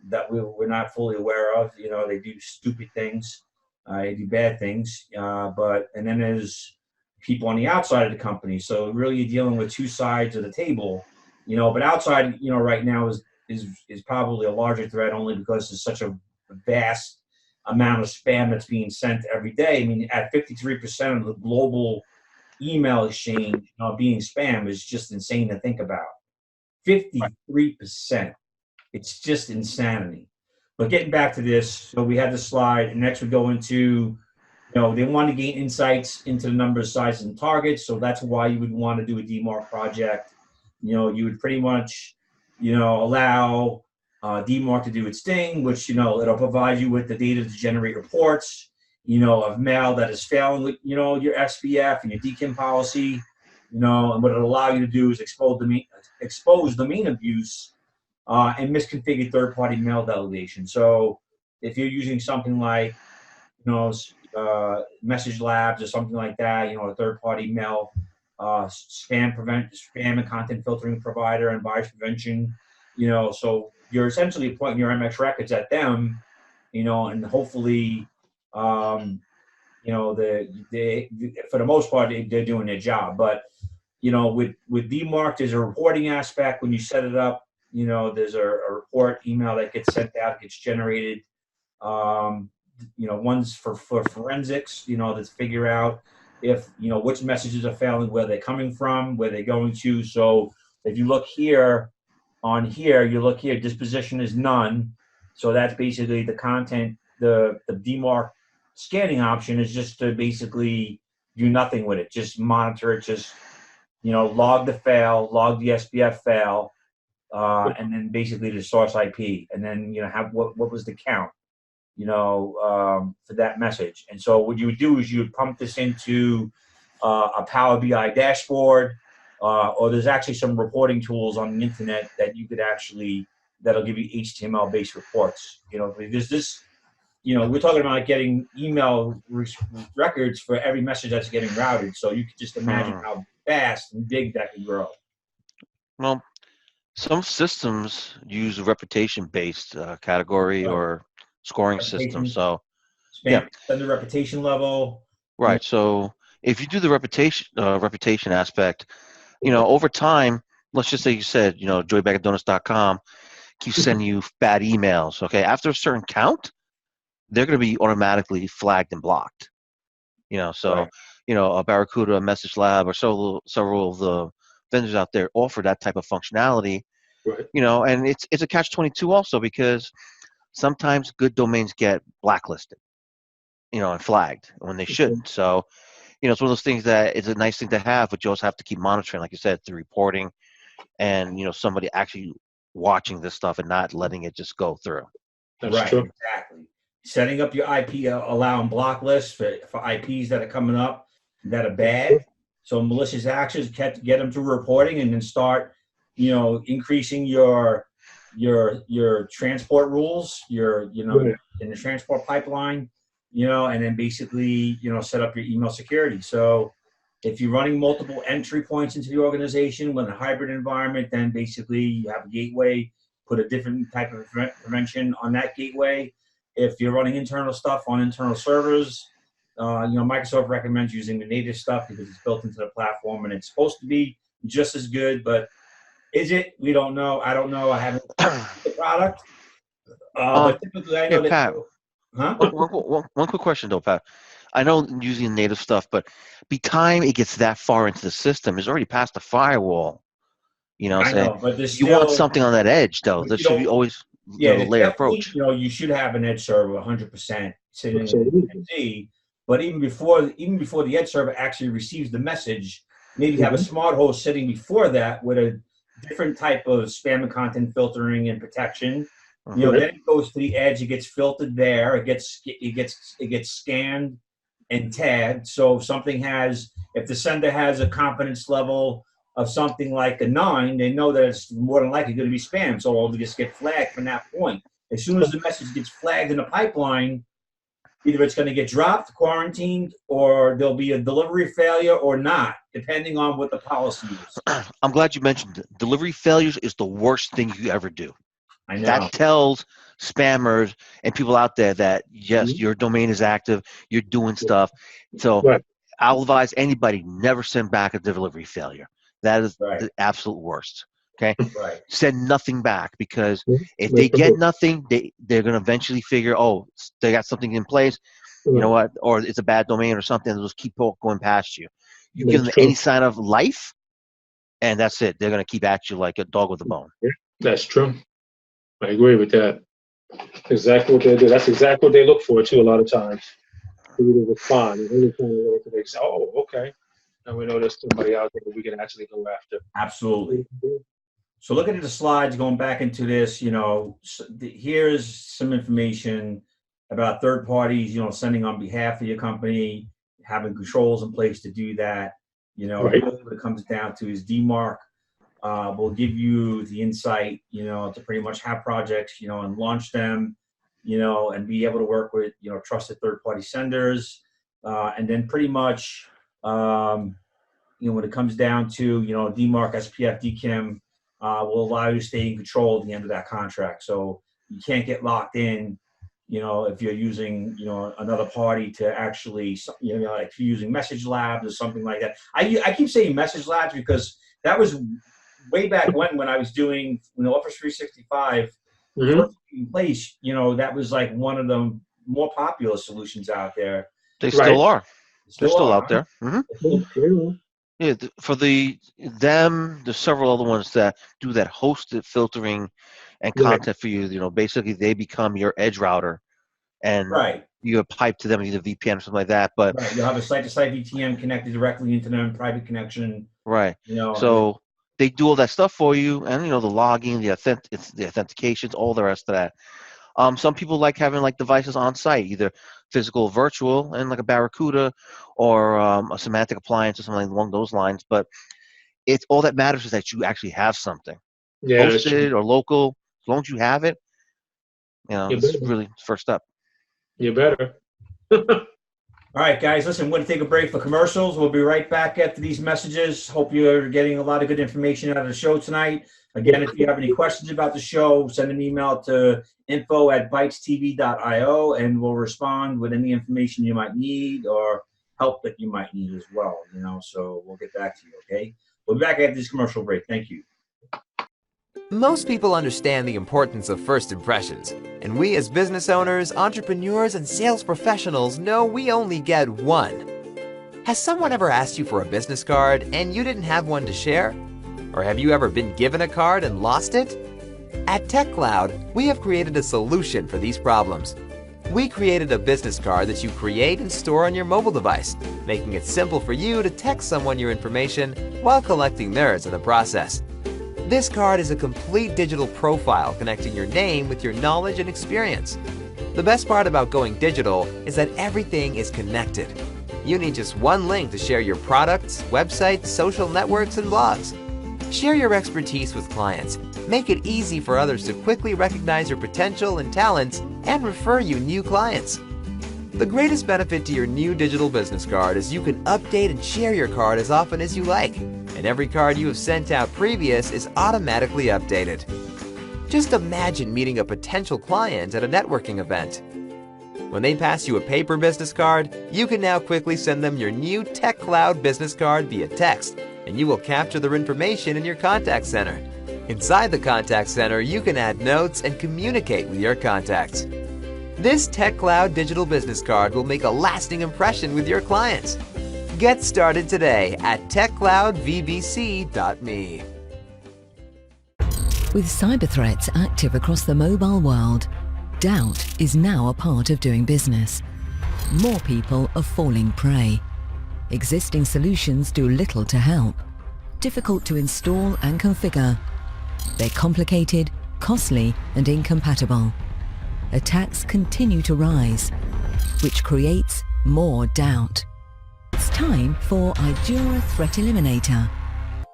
that we're not fully aware of. They do stupid things, they do bad things, and then there's people on the outside of the company. So really you're dealing with two sides of the table, but outside, right now is probably a larger threat only because there's such a vast amount of spam that's being sent every day. I mean, at 53% of the global email exchange being spam is just insane to think about. 53%. It's just insanity. But getting back to this, so we had the slide, and next we go into, they want to gain insights into the number of sizes and targets. So that's why you would want to do a DMARC project. You would pretty much, allow DMARC to do its thing, which, it'll provide you with the data to generate reports, of mail that is failing with, your SPF and your DKIM policy, and what it'll allow you to do is expose domain abuse and misconfigured third-party mail delegation. So if you're using something like, Message Labs or something like that, a third-party mail, spam and content filtering provider and bias prevention, so you're essentially pointing your MX records at them, and hopefully, for the most part, they're doing their job. But, with DMARC, there's a reporting aspect when you set it up. There's a report email that gets sent out, gets generated. One's for forensics, to figure out if, which messages are failing, where they're coming from, where they're going to. So if you look here, disposition is none. So that's basically the content. The DMARC scanning option is just to basically do nothing with it. Just monitor it, just, log the fail, log the SPF fail, and then basically the source IP, and then, have what was the count, for that message. And so what you would do is you would pump this into a Power BI dashboard, or there's actually some reporting tools on the internet that you could that'll give you HTML-based reports. Because this, we're talking about getting email records for every message that's getting routed. So you could just imagine how fast and big that could grow. Well, some systems use a reputation-based category or scoring system. So, and the reputation level. Right. So if you do the reputation aspect, over time, let's just say you said, joybagatdonuts.com keeps sending you bad emails. Okay. After a certain count, they're going to be automatically flagged and blocked. So, a Barracuda, a Message Lab, or several of the vendors out there offer that type of functionality. Right. And it's a catch-22 also, because sometimes good domains get blacklisted, and flagged when they shouldn't. So, it's one of those things that is a nice thing to have, but you also have to keep monitoring, like you said, the reporting and, somebody actually watching this stuff and not letting it just go through. That's true. Exactly. Setting up your IP, allowing block lists for IPs that are coming up that are bad. So malicious actors get them to reporting, and then start, increasing your transport rules, in the transport pipeline, and then basically, set up your email security. So if you're running multiple entry points into the organization with a hybrid environment, then basically you have a gateway, put a different type of prevention on that gateway. If you're running internal stuff on internal servers, Microsoft recommends using the native stuff because it's built into the platform and it's supposed to be just as good, but is it? We don't know. I don't know. I haven't used the product. But typically I know Pat, Huh? one quick question though, Pat. I know using native stuff, but by the time it gets that far into the system, it's already past the firewall. You know what I'm I saying? know, but there's You still, want something on that edge, though. But There you should don't- be always yeah, a there's layer definitely, approach. you know, you should have an edge server 100% sitting in Absolutely. DMZ. But even before the edge server actually receives the message, maybe have a Mhm. smart host sitting before that with a different type of spam and content filtering and protection. You know, Right. then it goes to the edge. It gets filtered there. It gets scanned and tagged. So if the sender has a confidence level of something like a 9, they know that it's more than likely going to be spam. So it'll just get flagged from that point. As soon as the message gets flagged in the pipeline, either it's going to get dropped, quarantined, or there'll be a delivery failure or not, depending on what the policy is. I'm glad you mentioned it. Delivery failures is the worst thing you ever do. I know. That tells spammers and people out there that, yes, Mhm. your domain is active, you're doing stuff. So Right. I'll advise anybody, never send back a delivery failure. That is Right. the absolute worst. Okay? Right. Send nothing back, because Mhm. if That's they get right. nothing, they're going to eventually figure, oh, they got something in place, you know what, or it's a bad domain or something, they'll just keep going past you. You give them That's true. any sign of life, and that's it. They're going to keep at you like a dog with a bone. That's true. I agree with that. Exactly what they do. That's exactly what they look for too. A lot of times, for you to respond. And any kind of way that they say, "Oh, okay," and we know there's somebody out there that we can actually go after. Absolutely. So looking at the slides, going back into this, you know, here's some information about third parties, you know, sending on behalf of your company, having controls in place to do that. You know, Right. really what it comes down to is DMARC will give you the insight, you know, to pretty much have projects, you know, and launch them, you know, and be able to work with, you know, trusted third-party senders. And then pretty much, you know, when it comes down to, you know, DMARC, SPF, DKIM, will allow you to stay in control at the end of that contract. So you can't get locked in, you know, if you're using, you know, another party to actually, you know, like if you're using Message Labs or something like that. I keep saying Message Labs because that was way back when I was doing, you know, Office 365 Mhm. first in place. You know, that was like one of the more popular solutions out there. They Right. still are. They're still are, out there. Hmm. Yeah. Yeah, for there's several other ones that do that hosted filtering and Right. content for you. You know, basically they become your edge router, and Right. you have pipe to them, either VPN or something like that. But Right. You'll have a site-to-site VTM connected directly into them, private connection. right, You know, so they do all that stuff for you, and you know, the logging, the authentications, all the rest of that. Some people like having like devices on site, either physical or virtual, and like a Barracuda or a semantic appliance or something along those lines. But it's all that matters is that you actually have something Yeah. That's true. hosted or local. As long as you have it, you know, You it's better. really the first step. You better. all right, guys, listen, we're going to take a break for commercials. We'll be right back after these messages. Hope you're getting a lot of good information out of the show tonight. Again, if you have any questions about the show, send an email to info@bytestv.io, and we'll respond with any information you might need or help that you might need as well. You know, so we'll get back to you, okay? We'll be back after this commercial break. Thank you. Most people understand the importance of first impressions, and we as business owners, entrepreneurs, and sales professionals know we only get one. Has someone ever asked you for a business card and you didn't have one to share? Or have you ever been given a card and lost it? At TechCloud, we have created a solution for these problems. We created a business card that you create and store on your mobile device, making it simple for you to text someone your information while collecting theirs in the process. This card is a complete digital profile connecting your name with your knowledge and experience. The best part about going digital is that everything is connected. You need just one link to share your products, websites, social networks, and blogs. Share your expertise with clients. Make it easy for others to quickly recognize your potential and talents and refer you new clients. The greatest benefit to your new digital business card is you can update and share your card as often as you like, and every card you have sent out previous is automatically updated. Just imagine meeting a potential client at a networking event. When they pass you a paper business card, you can now quickly send them your new TechCloud business card via text, and you will capture their information in your contact center. Inside the contact center, you can add notes and communicate with your contacts. This TechCloud digital business card will make a lasting impression with your clients. Get started today at techcloudvbc.me. With cyber threats active across the mobile world, doubt is now a part of doing business. More people are falling prey. Existing solutions do little to help. Difficult to install and configure. They're complicated, costly, and incompatible. Attacks continue to rise, which creates more doubt. It's time for Idura Threat Eliminator.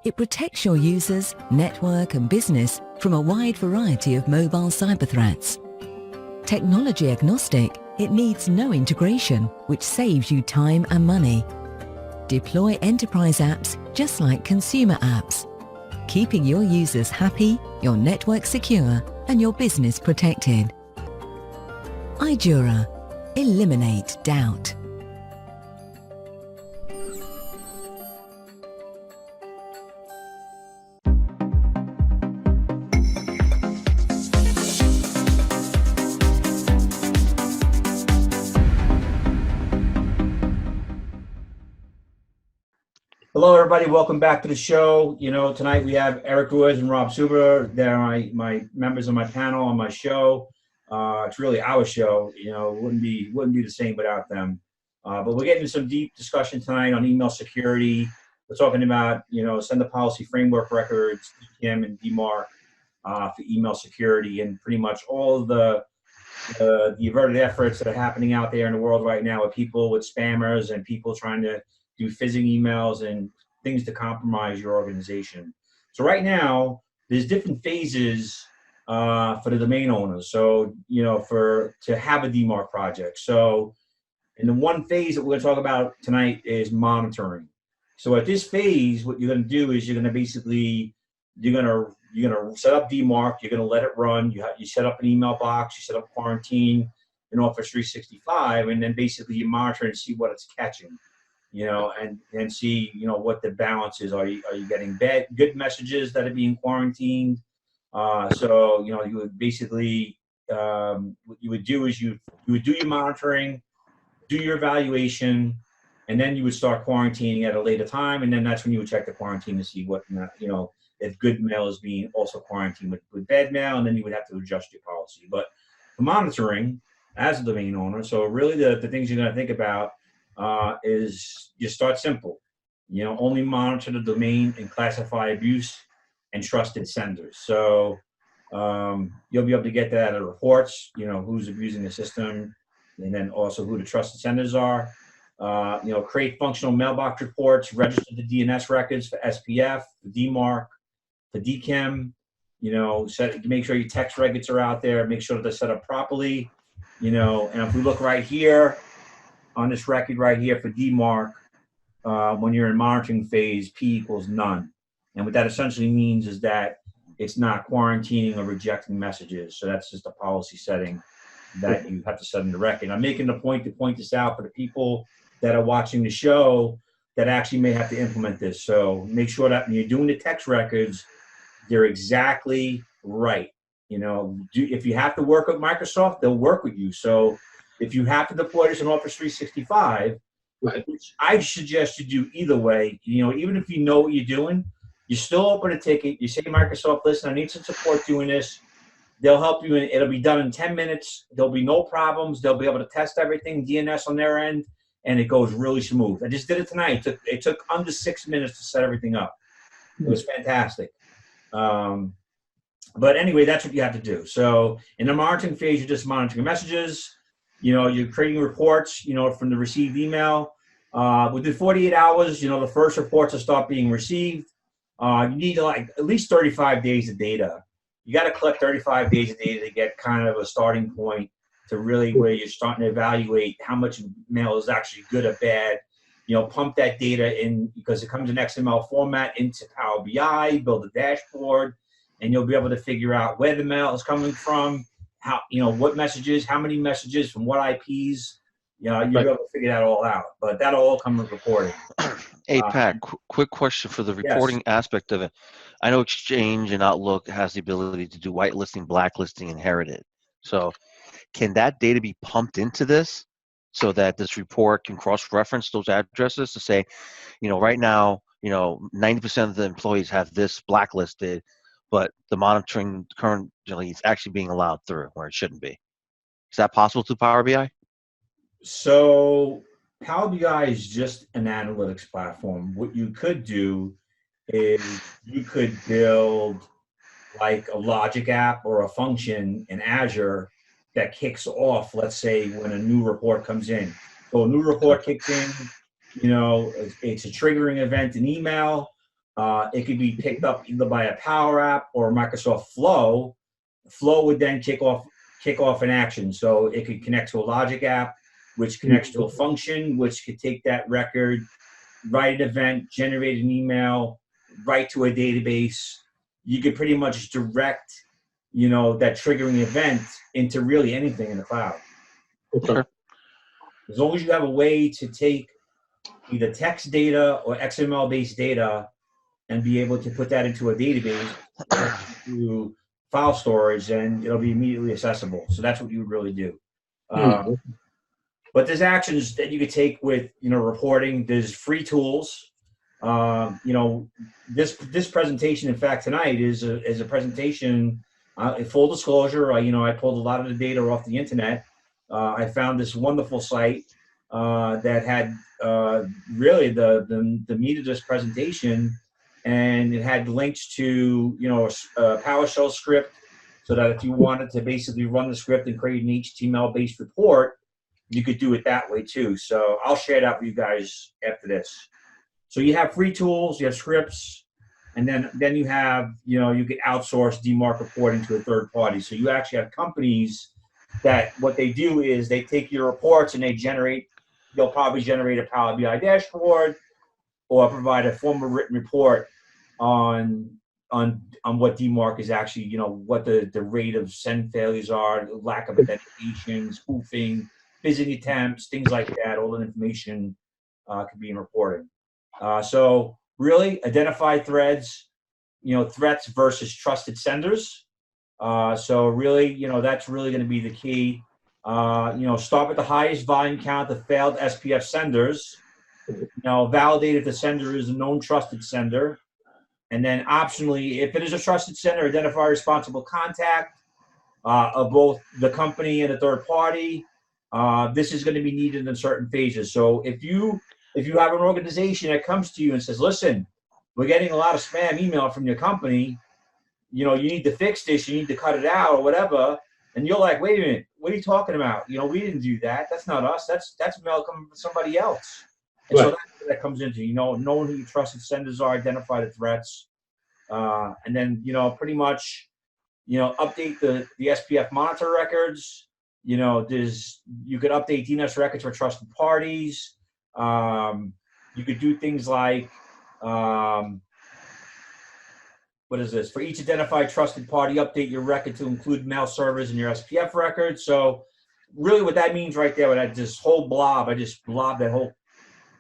It protects your users, network, and business from a wide variety of mobile cyber threats. Technology agnostic, it needs no integration, which saves you time and money. Deploy enterprise apps just like consumer apps, keeping your users happy, your network secure, and your business protected. Idura. Eliminate doubt. Hello, everybody. Welcome back to the show. You know, tonight we have Eric Ruiz and Rob Suber. They're my members of my panel on my show. It's really our show. You know, wouldn't be the same without them. But we're getting some deep discussion tonight on email security. We're talking about, you know, sender policy framework records, DKIM and DMARC for email security, and pretty much all of the averted efforts that are happening out there in the world right now with people, with spammers and people trying to do phishing emails and things to compromise your organization. So right now, there's different phases for the domain owners. So, you know, to have a DMARC project. So in the one phase that we're going to talk about tonight is monitoring. So at this phase, what you're going to do is you're going to set up DMARC. You're going to let it run. You set up an email box. You set up quarantine in Office 365, and then basically you monitor and see what it's catching. You know, and see, you know, what the balance is. Are you getting good messages that are being quarantined? So, you know, you would basically, what you would do is you would do your monitoring, do your evaluation, and then you would start quarantining at a later time. And then that's when you would check the quarantine to see what, you know, if good mail is being also quarantined with bad mail, and then you would have to adjust your policy. But the monitoring as a domain owner, so really the things you're going to think about is you start simple. You know, only monitor the domain and classify abuse and trusted senders. So you'll be able to get that out of reports, you know, who's abusing the system, and then also who the trusted senders are. You know, create functional mailbox reports, register the DNS records for SPF, for DMARC, for DKIM. You know, make sure your text records are out there, make sure that they're set up properly. You know, and if we look right here, on this record right here for DMARC, when you're in monitoring phase, P equals none. And what that essentially means is that it's not quarantining or rejecting messages. So that's just a policy setting that you have to set in the record. I'm making the point to point this out for the people that are watching the show that actually may have to implement this. So make sure that when you're doing the text records, they're exactly right. You know, if you have to work with Microsoft, they'll work with you. So if you have to deploy this in Office 365, right, which I suggest you do either way, you know, even if you know what you're doing, you still open a ticket. You say to Microsoft, listen, I need some support doing this. They'll help you. It'll be done in 10 minutes. There'll be no problems. They'll be able to test everything, DNS on their end, and it goes really smooth. I just did it tonight. It took under 6 minutes to set everything up. It was fantastic. But anyway, that's what you have to do. So in the monitoring phase, you're just monitoring messages. You know, you're creating reports, you know, from the received email. Within 48 hours, you know, the first reports will start being received. You need like at least 35 days of data. You got to collect 35 days of data to get kind of a starting point to really where you're starting to evaluate how much mail is actually good or bad. You know, pump that data in because it comes in XML format into Power BI, build a dashboard, and you'll be able to figure out where the mail is coming from, how, you know, what messages, how many messages from what IPs. You know, you'll be able to figure that all out. But that'll all come with reporting. Hey, Pat, quick question for the reporting aspect of it. I know Exchange and Outlook has the ability to do whitelisting, blacklisting, inherited. So can that data be pumped into this so that this report can cross-reference those addresses to say, you know, right now, you know, 90% of the employees have this blacklisted, but the monitoring currently is actually being allowed through where it shouldn't be. Is that possible through Power BI? So Power BI is just an analytics platform. What you could do is you could build like a logic app or a function in Azure that kicks off, let's say, when a new report comes in. So a new report kicks in, it's a triggering event in email. It could be picked up either by a Power App or Microsoft Flow. Flow would then kick off an action. So it could connect to a logic app, which connects to a function, which could take that record, write an event, generate an email, write to a database. You could pretty much direct, that triggering event into really anything in the cloud. Okay. As long as you have a way to take either text data or XML-based data and be able to put that into a database through file storage, and it'll be immediately accessible. So that's what you would really do. But there's actions that you could take with, reporting. There's free tools. This presentation, in fact, tonight is a presentation. Full disclosure, I pulled a lot of the data off the internet. I found this wonderful site that had really the meat of this presentation, and it had links to a PowerShell script, so that if you wanted to basically run the script and create an HTML-based report, you could do it that way too. So I'll share that with you guys after this. So you have free tools, you have scripts, and then you have, you could outsource DMARC reporting to a third party. So you actually have companies that what they do is they take your reports and they'll probably generate a Power BI dashboard or provide a formal written report on what DMARC is actually, what the rate of send failures are, lack of authentication, spoofing, phishing attempts, things like that. All that information could be in reporting. So really identify threats, threats versus trusted senders. So really, that's really going to be the key. Start with the highest volume count of failed SPF senders. Validate if the sender is a known trusted sender. And then optionally, if it is a trusted sender, identify responsible contact of both the company and the third party. This is going to be needed in certain phases. So if you have an organization that comes to you and says, listen, we're getting a lot of spam email from your company, you need to fix this, you need to cut it out or whatever. And you're like, wait a minute, what are you talking about? We didn't do that. That's not us. That's mail coming from somebody else. And so that's what that comes into, knowing who your trusted senders are, identify the threats. And then, pretty much, update the SPF monitor records. You could update DNS records for trusted parties. You could do things like, what is this? For each identified trusted party, update your record to include mail servers in your SPF record. So really what that means right there, with this whole blob, I just blobbed that whole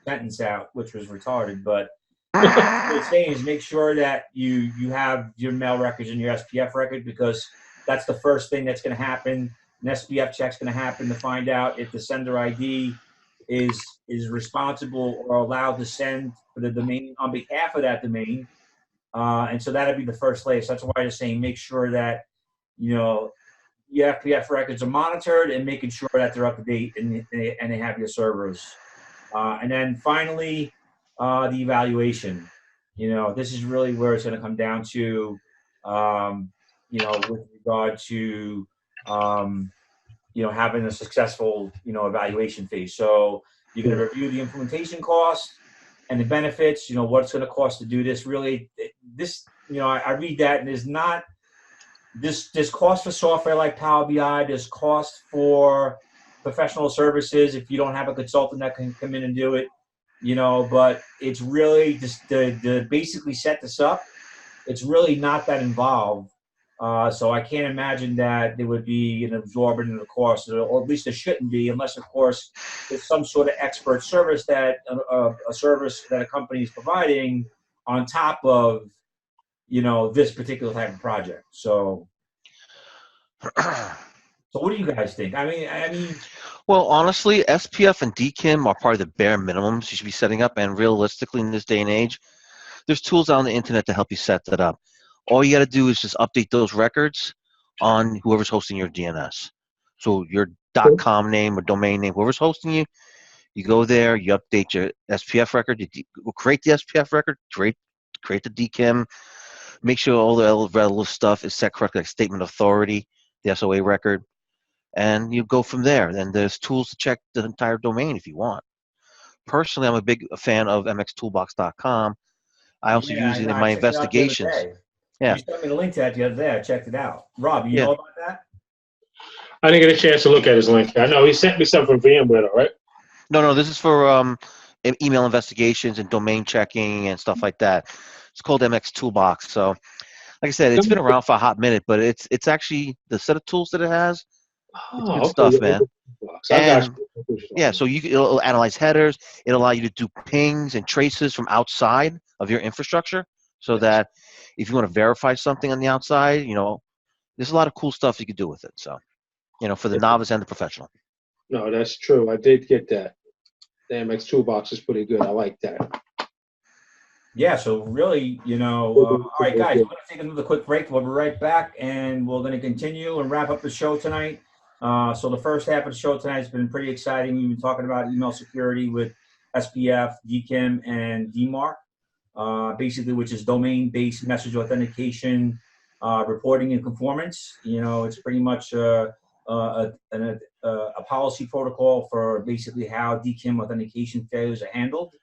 sentence out, which was retarded. But what it's saying is make sure that you have your mail records in your SPF record, because that's the first thing that's going to happen. An SPF check's going to happen to find out if the sender ID is responsible or allowed to send for the domain on behalf of that domain. And so that'd be the first layer. So that's why I'm saying make sure that, your FPF records are monitored and making sure that they're up to date and they have your servers. And then finally, the evaluation. This is really where it's going to come down to, with regard to, having a successful, evaluation phase. So you're going to review the implementation cost and the benefits, what it's going to cost to do this. Really, I read that, and there's not this cost for software like Power BI, there's cost for professional services if you don't have a consultant that can come in and do it, but it's really just to basically set this up. It's really not that involved. So I can't imagine that there would be an absorbent cost, or at least there shouldn't be, unless, of course, there's some sort of expert service that a service that a company is providing on top of, this particular type of project. So what do you guys think? I mean. Well, honestly, SPF and DKIM are probably the bare minimums you should be setting up. And realistically, in this day and age, there's tools on the internet to help you set that up. All you got to do is just update those records on whoever's hosting your DNS. So your .com name or domain name, whoever's hosting you, you go there, you update your SPF record, you create the SPF record, create the DKIM, make sure all the relevant stuff is set correctly, like statement of authority, the SOA record, and you go from there. Then there's tools to check the entire domain if you want. Personally, I'm a big fan of mxtoolbox.com. I also use it in my investigations. Yeah. You sent me the link to that the other day. I checked it out. Rob, you know about that? I didn't get a chance to look at his link. I know he sent me something from VMware, right? No, this is for email investigations and domain checking and stuff like that. It's called MX Toolbox. So, like I said, it's been around for a hot minute, but it's actually the set of tools that it has. It's good stuff, man. And, yeah, so it'll analyze headers. It'll allow you to do pings and traces from outside of your infrastructure, so that if you want to verify something on the outside, there's a lot of cool stuff you could do with it. So, for the novice and the professional. No, that's true. I did get that. The MX Toolbox is pretty good. I like that. Yeah, so really, all right, guys, we're going to take another quick break. We'll be right back, and we're going to continue and wrap up the show tonight. So the first half of the show tonight has been pretty exciting. We've been talking about email security with SPF, DKIM, and DMARC, basically, which is domain-based message authentication, reporting and conformance. It's pretty much a policy protocol for basically how DKIM authentication failures are handled.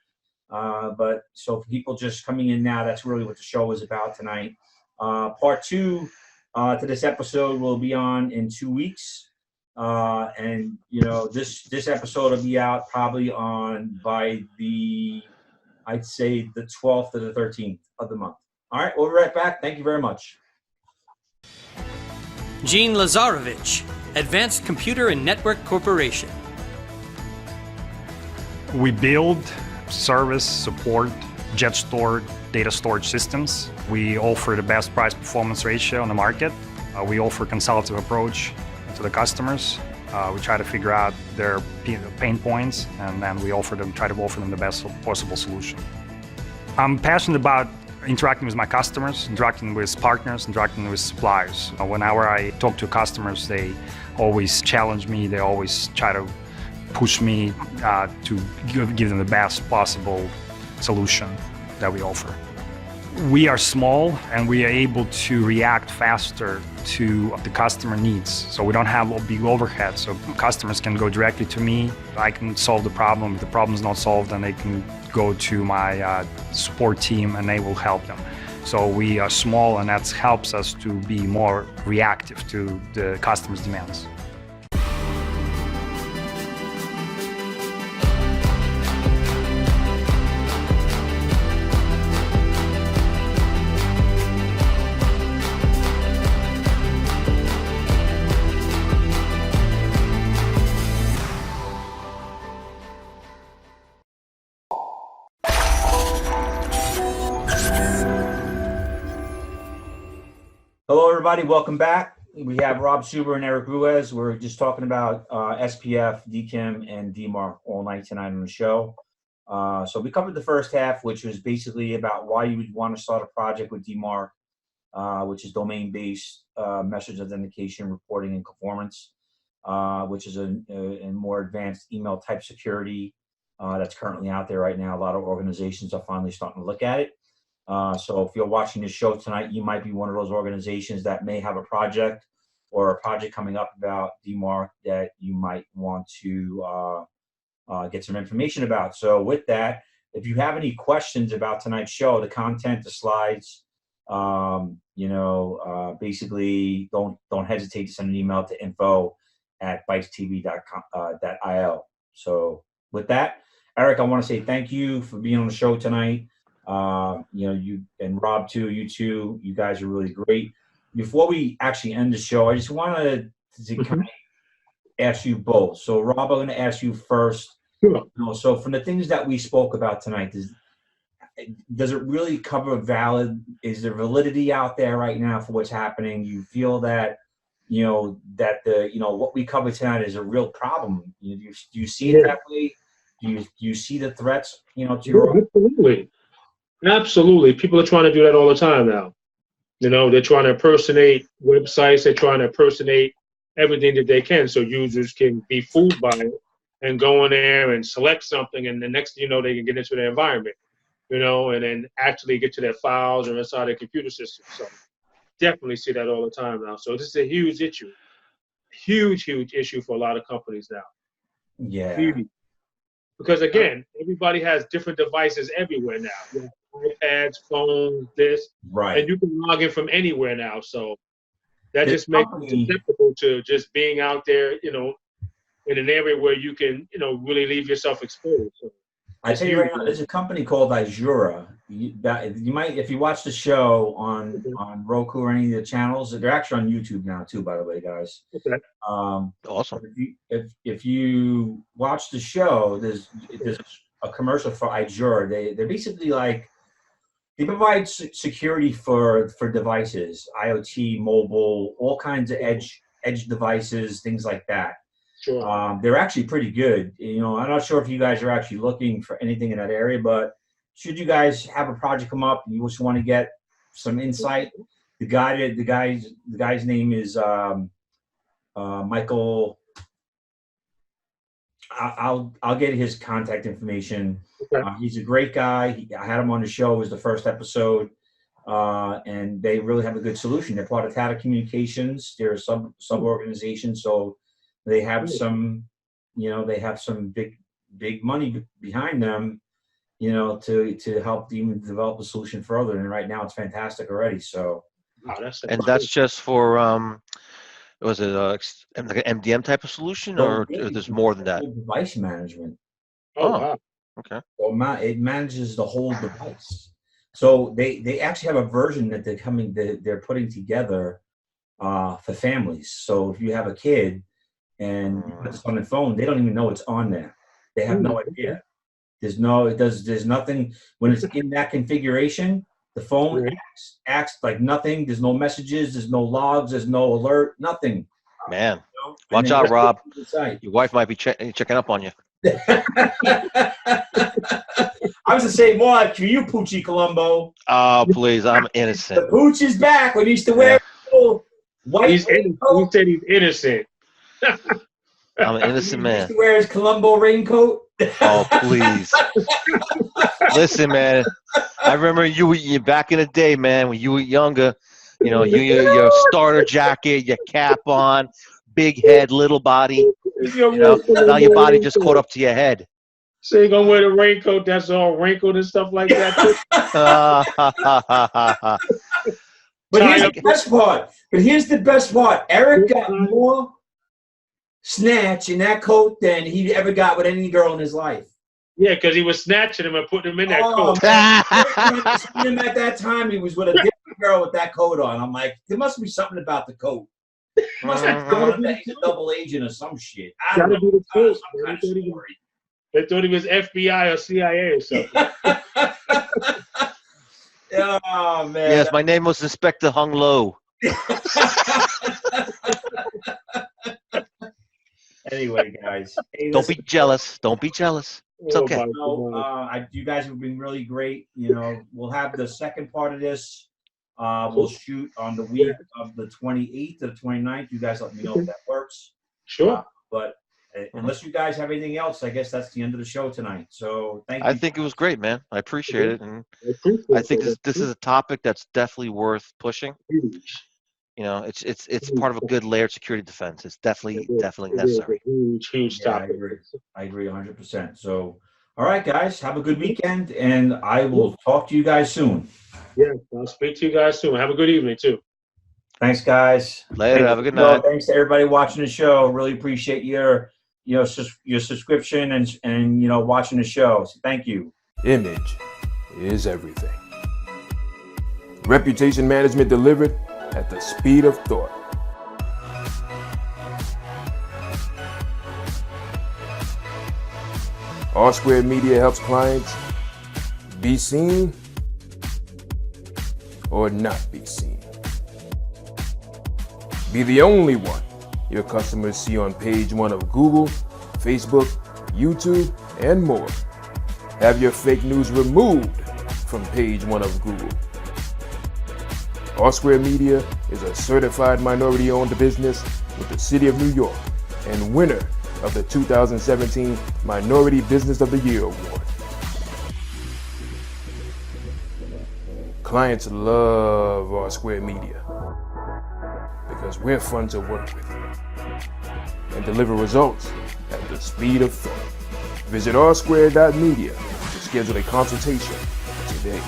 But so for people just coming in now, that's really what the show is about tonight. Part 2 to this episode will be on in 2 weeks. And this episode will be out probably by I'd say the 12th to the 13th of the month. All right, we'll be right back. Thank you very much. Gene Lazarovich, Advanced Computer and Network Corporation. We build, service, support, jet stored data storage systems. We offer the best price performance ratio on the market. We offer a consultative approach to the customers. We try to figure out their pain points, and then we try to offer them the best possible solution. I'm passionate about interacting with my customers, interacting with partners, interacting with suppliers. Whenever I talk to customers, they always challenge me. They always try to push me to give them the best possible solution that we offer. We are small, and we are able to react faster to the customer needs. So we don't have a big overhead, so customers can go directly to me. I can solve the problem. If the problem is not solved, then they can go to my support team, and they will help them. So we are small, and that helps us to be more reactive to the customer's demands. Hello, everybody. Welcome back. We have Rob Suber and Eric Ruiz. We're just talking about SPF, DKIM, and DMARC all night tonight on the show. So we covered the first half, which was basically about why you would want to start a project with DMARC, which is domain-based message authentication, reporting, and conformance, which is a more advanced email type security that's currently out there right now. A lot of organizations are finally starting to look at it. So if you're watching this show tonight, you might be one of those organizations that may have a project or a project coming up about DMARC that you might want to get some information about. So with that, if you have any questions about tonight's show, the content, the slides, basically don't hesitate to send an email to info@BytesTV.io. So with that, Eric, I want to say thank you for being on the show tonight. You and Rob too, you guys are really great. Before we actually end the show, I just wanted to kind of ask you both. So Rob, I'm going to ask you first. Sure. So from the things that we spoke about tonight, does it really cover is there validity out there right now for what's happening? You feel that, what we covered tonight is a real problem. Do you see it that way? Do you see the threats, to your Absolutely. Absolutely. People are trying to do that all the time now. You know, they're trying to impersonate websites. They're trying to impersonate everything that they can, so users can be fooled by it and go in there and select something, and the next thing you know, they can get into their environment, you know, and then actually get to their files or inside their computer system. So definitely see that all the time now. So this is a huge issue. Huge issue for a lot of companies now. Yeah. Huge. Because again, everybody has different devices everywhere now. You have iPads, phones, this, Right. and you can log in from anywhere now. So that This just makes company- it susceptible to just being out there, you know, in an area where you can, you know, really leave yourself exposed. So I tell you right now, there's a company called Azura. You might, if you watch the show on Roku or any of the channels, they're actually on YouTube now too, by the way, guys. Okay. Awesome. If you watch the show, there's a commercial for Azura. They're basically like, they provide security for devices, IoT, mobile, all kinds of edge devices, things like that. Sure. They're actually pretty good. You know, I'm not sure if you guys are actually looking for anything in that area, but should you guys have a project come up and you just want to get some insight, the guy's name is Michael. I'll get his contact information. Okay. He's a great guy. I had him on the show. It was the first episode, and they really have a good solution. They're part of Tata Communications. They're a sub organization, so they have some, you know, they have some big money behind them, you know, to help even develop the solution further. And right now, it's fantastic already. So, that's just for was it like an MDM type of solution, or there's more than that? Device management. Oh, wow. Okay. So it manages the whole device. So they actually have a version that they're putting together for families. So if you have a kid and you put this on the phone, they don't even know it's on there. They have no idea. There's nothing when it's in that configuration. The phone acts like nothing. There's no messages. There's no logs. There's no alert. Nothing. Man, You know? watch out, Rob. Your wife might be checking up on you. I was to say more like for you, Poochie Columbo. Oh, please, I'm innocent. The Pooch is back. When he used to wear white. He said he's innocent. I'm an innocent man. He used to wear his Columbo raincoat. Oh, please. Listen, man. I remember you back in the day, man, when you were younger. You know, your starter jacket, your cap on, big head, little body. You know, now your body just caught up to your head. So you're gonna wear the raincoat that's all wrinkled and stuff like that too? But here's the best part. Eric got more snatch in that coat than he ever got with any girl in his life. Yeah, because he was snatching him and putting him in that coat. Him at that time, he was with a different girl with that coat on. I'm like, there must be something about the coat. He's a double agent or some shit. I don't know. The coat. Some kind of story. They thought he was FBI or CIA or something. Oh, man. Yes, my name was Inspector Hung Low. Anyway, guys. Hey, Don't be jealous. Don't be jealous. It's okay. You guys have been really great. You know, we'll have the second part of this. We'll shoot on the week of the 28th or the 29th. You guys let me know if that works. Sure. But unless you guys have anything else, I guess that's the end of the show tonight. So thank you. I think it was great, man. I appreciate it. And I think this is a topic that's definitely worth pushing. You know, it's part of a good layered security defense. It's definitely necessary. Huge topic. I agree 100%. So, all right, guys, have a good weekend, and I will talk to you guys soon. Yeah, I'll speak to you guys soon. Have a good evening too. Thanks, guys. Later. Have a good night. Thanks to everybody watching the show. Really appreciate your subscription and watching the show. So thank you. Image is everything. Reputation management delivered at the speed of thought. R Squared Media helps clients be seen or not be seen. Be the only one your customers see on page 1 of Google, Facebook, YouTube, and more. Have your fake news removed from page 1 of Google. R Square Media is a certified minority-owned business with the City of New York and winner of the 2017 Minority Business of the Year Award. Clients love R Square Media because we're fun to work with and deliver results at the speed of thought. Visit rsquare.media to schedule a consultation today.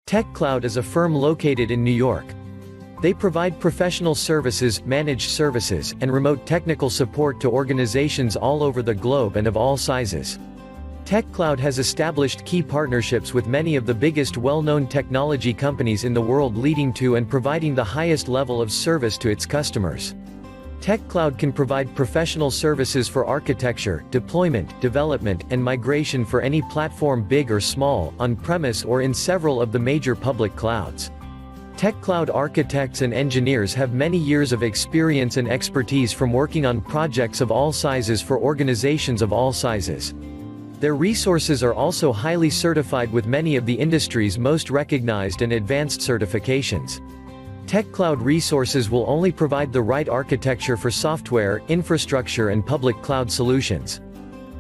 TechCloud is a firm located in New York. They provide professional services, managed services, and remote technical support to organizations all over the globe and of all sizes. TechCloud has established key partnerships with many of the biggest well-known technology companies in the world, leading to and providing the highest level of service to its customers. TechCloud can provide professional services for architecture, deployment, development, and migration for any platform, big or small, on-premise or in several of the major public clouds. TechCloud architects and engineers have many years of experience and expertise from working on projects of all sizes for organizations of all sizes. Their resources are also highly certified with many of the industry's most recognized and advanced certifications. TechCloud resources will only provide the right architecture for software, infrastructure, and public cloud solutions.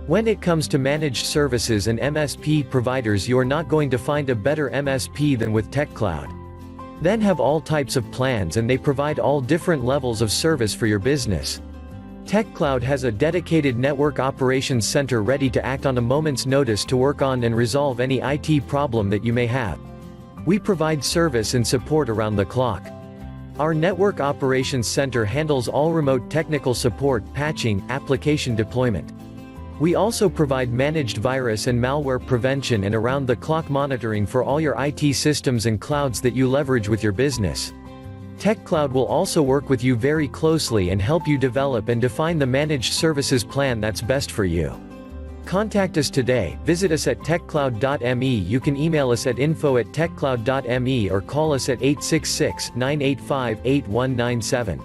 When it comes to managed services and MSP providers, you are not going to find a better MSP than with TechCloud. Then have all types of plans, and they provide all different levels of service for your business. TechCloud has a dedicated network operations center ready to act on a moment's notice to work on and resolve any IT problem that you may have. We provide service and support around the clock. Our Network Operations Center handles all remote technical support, patching, application deployment. We also provide managed virus and malware prevention and around-the-clock monitoring for all your IT systems and clouds that you leverage with your business. TechCloud will also work with you very closely and help you develop and define the managed services plan that's best for you. Contact us today, visit us at techcloud.me, you can email us at info@techcloud.me or call us at 866-985-8197.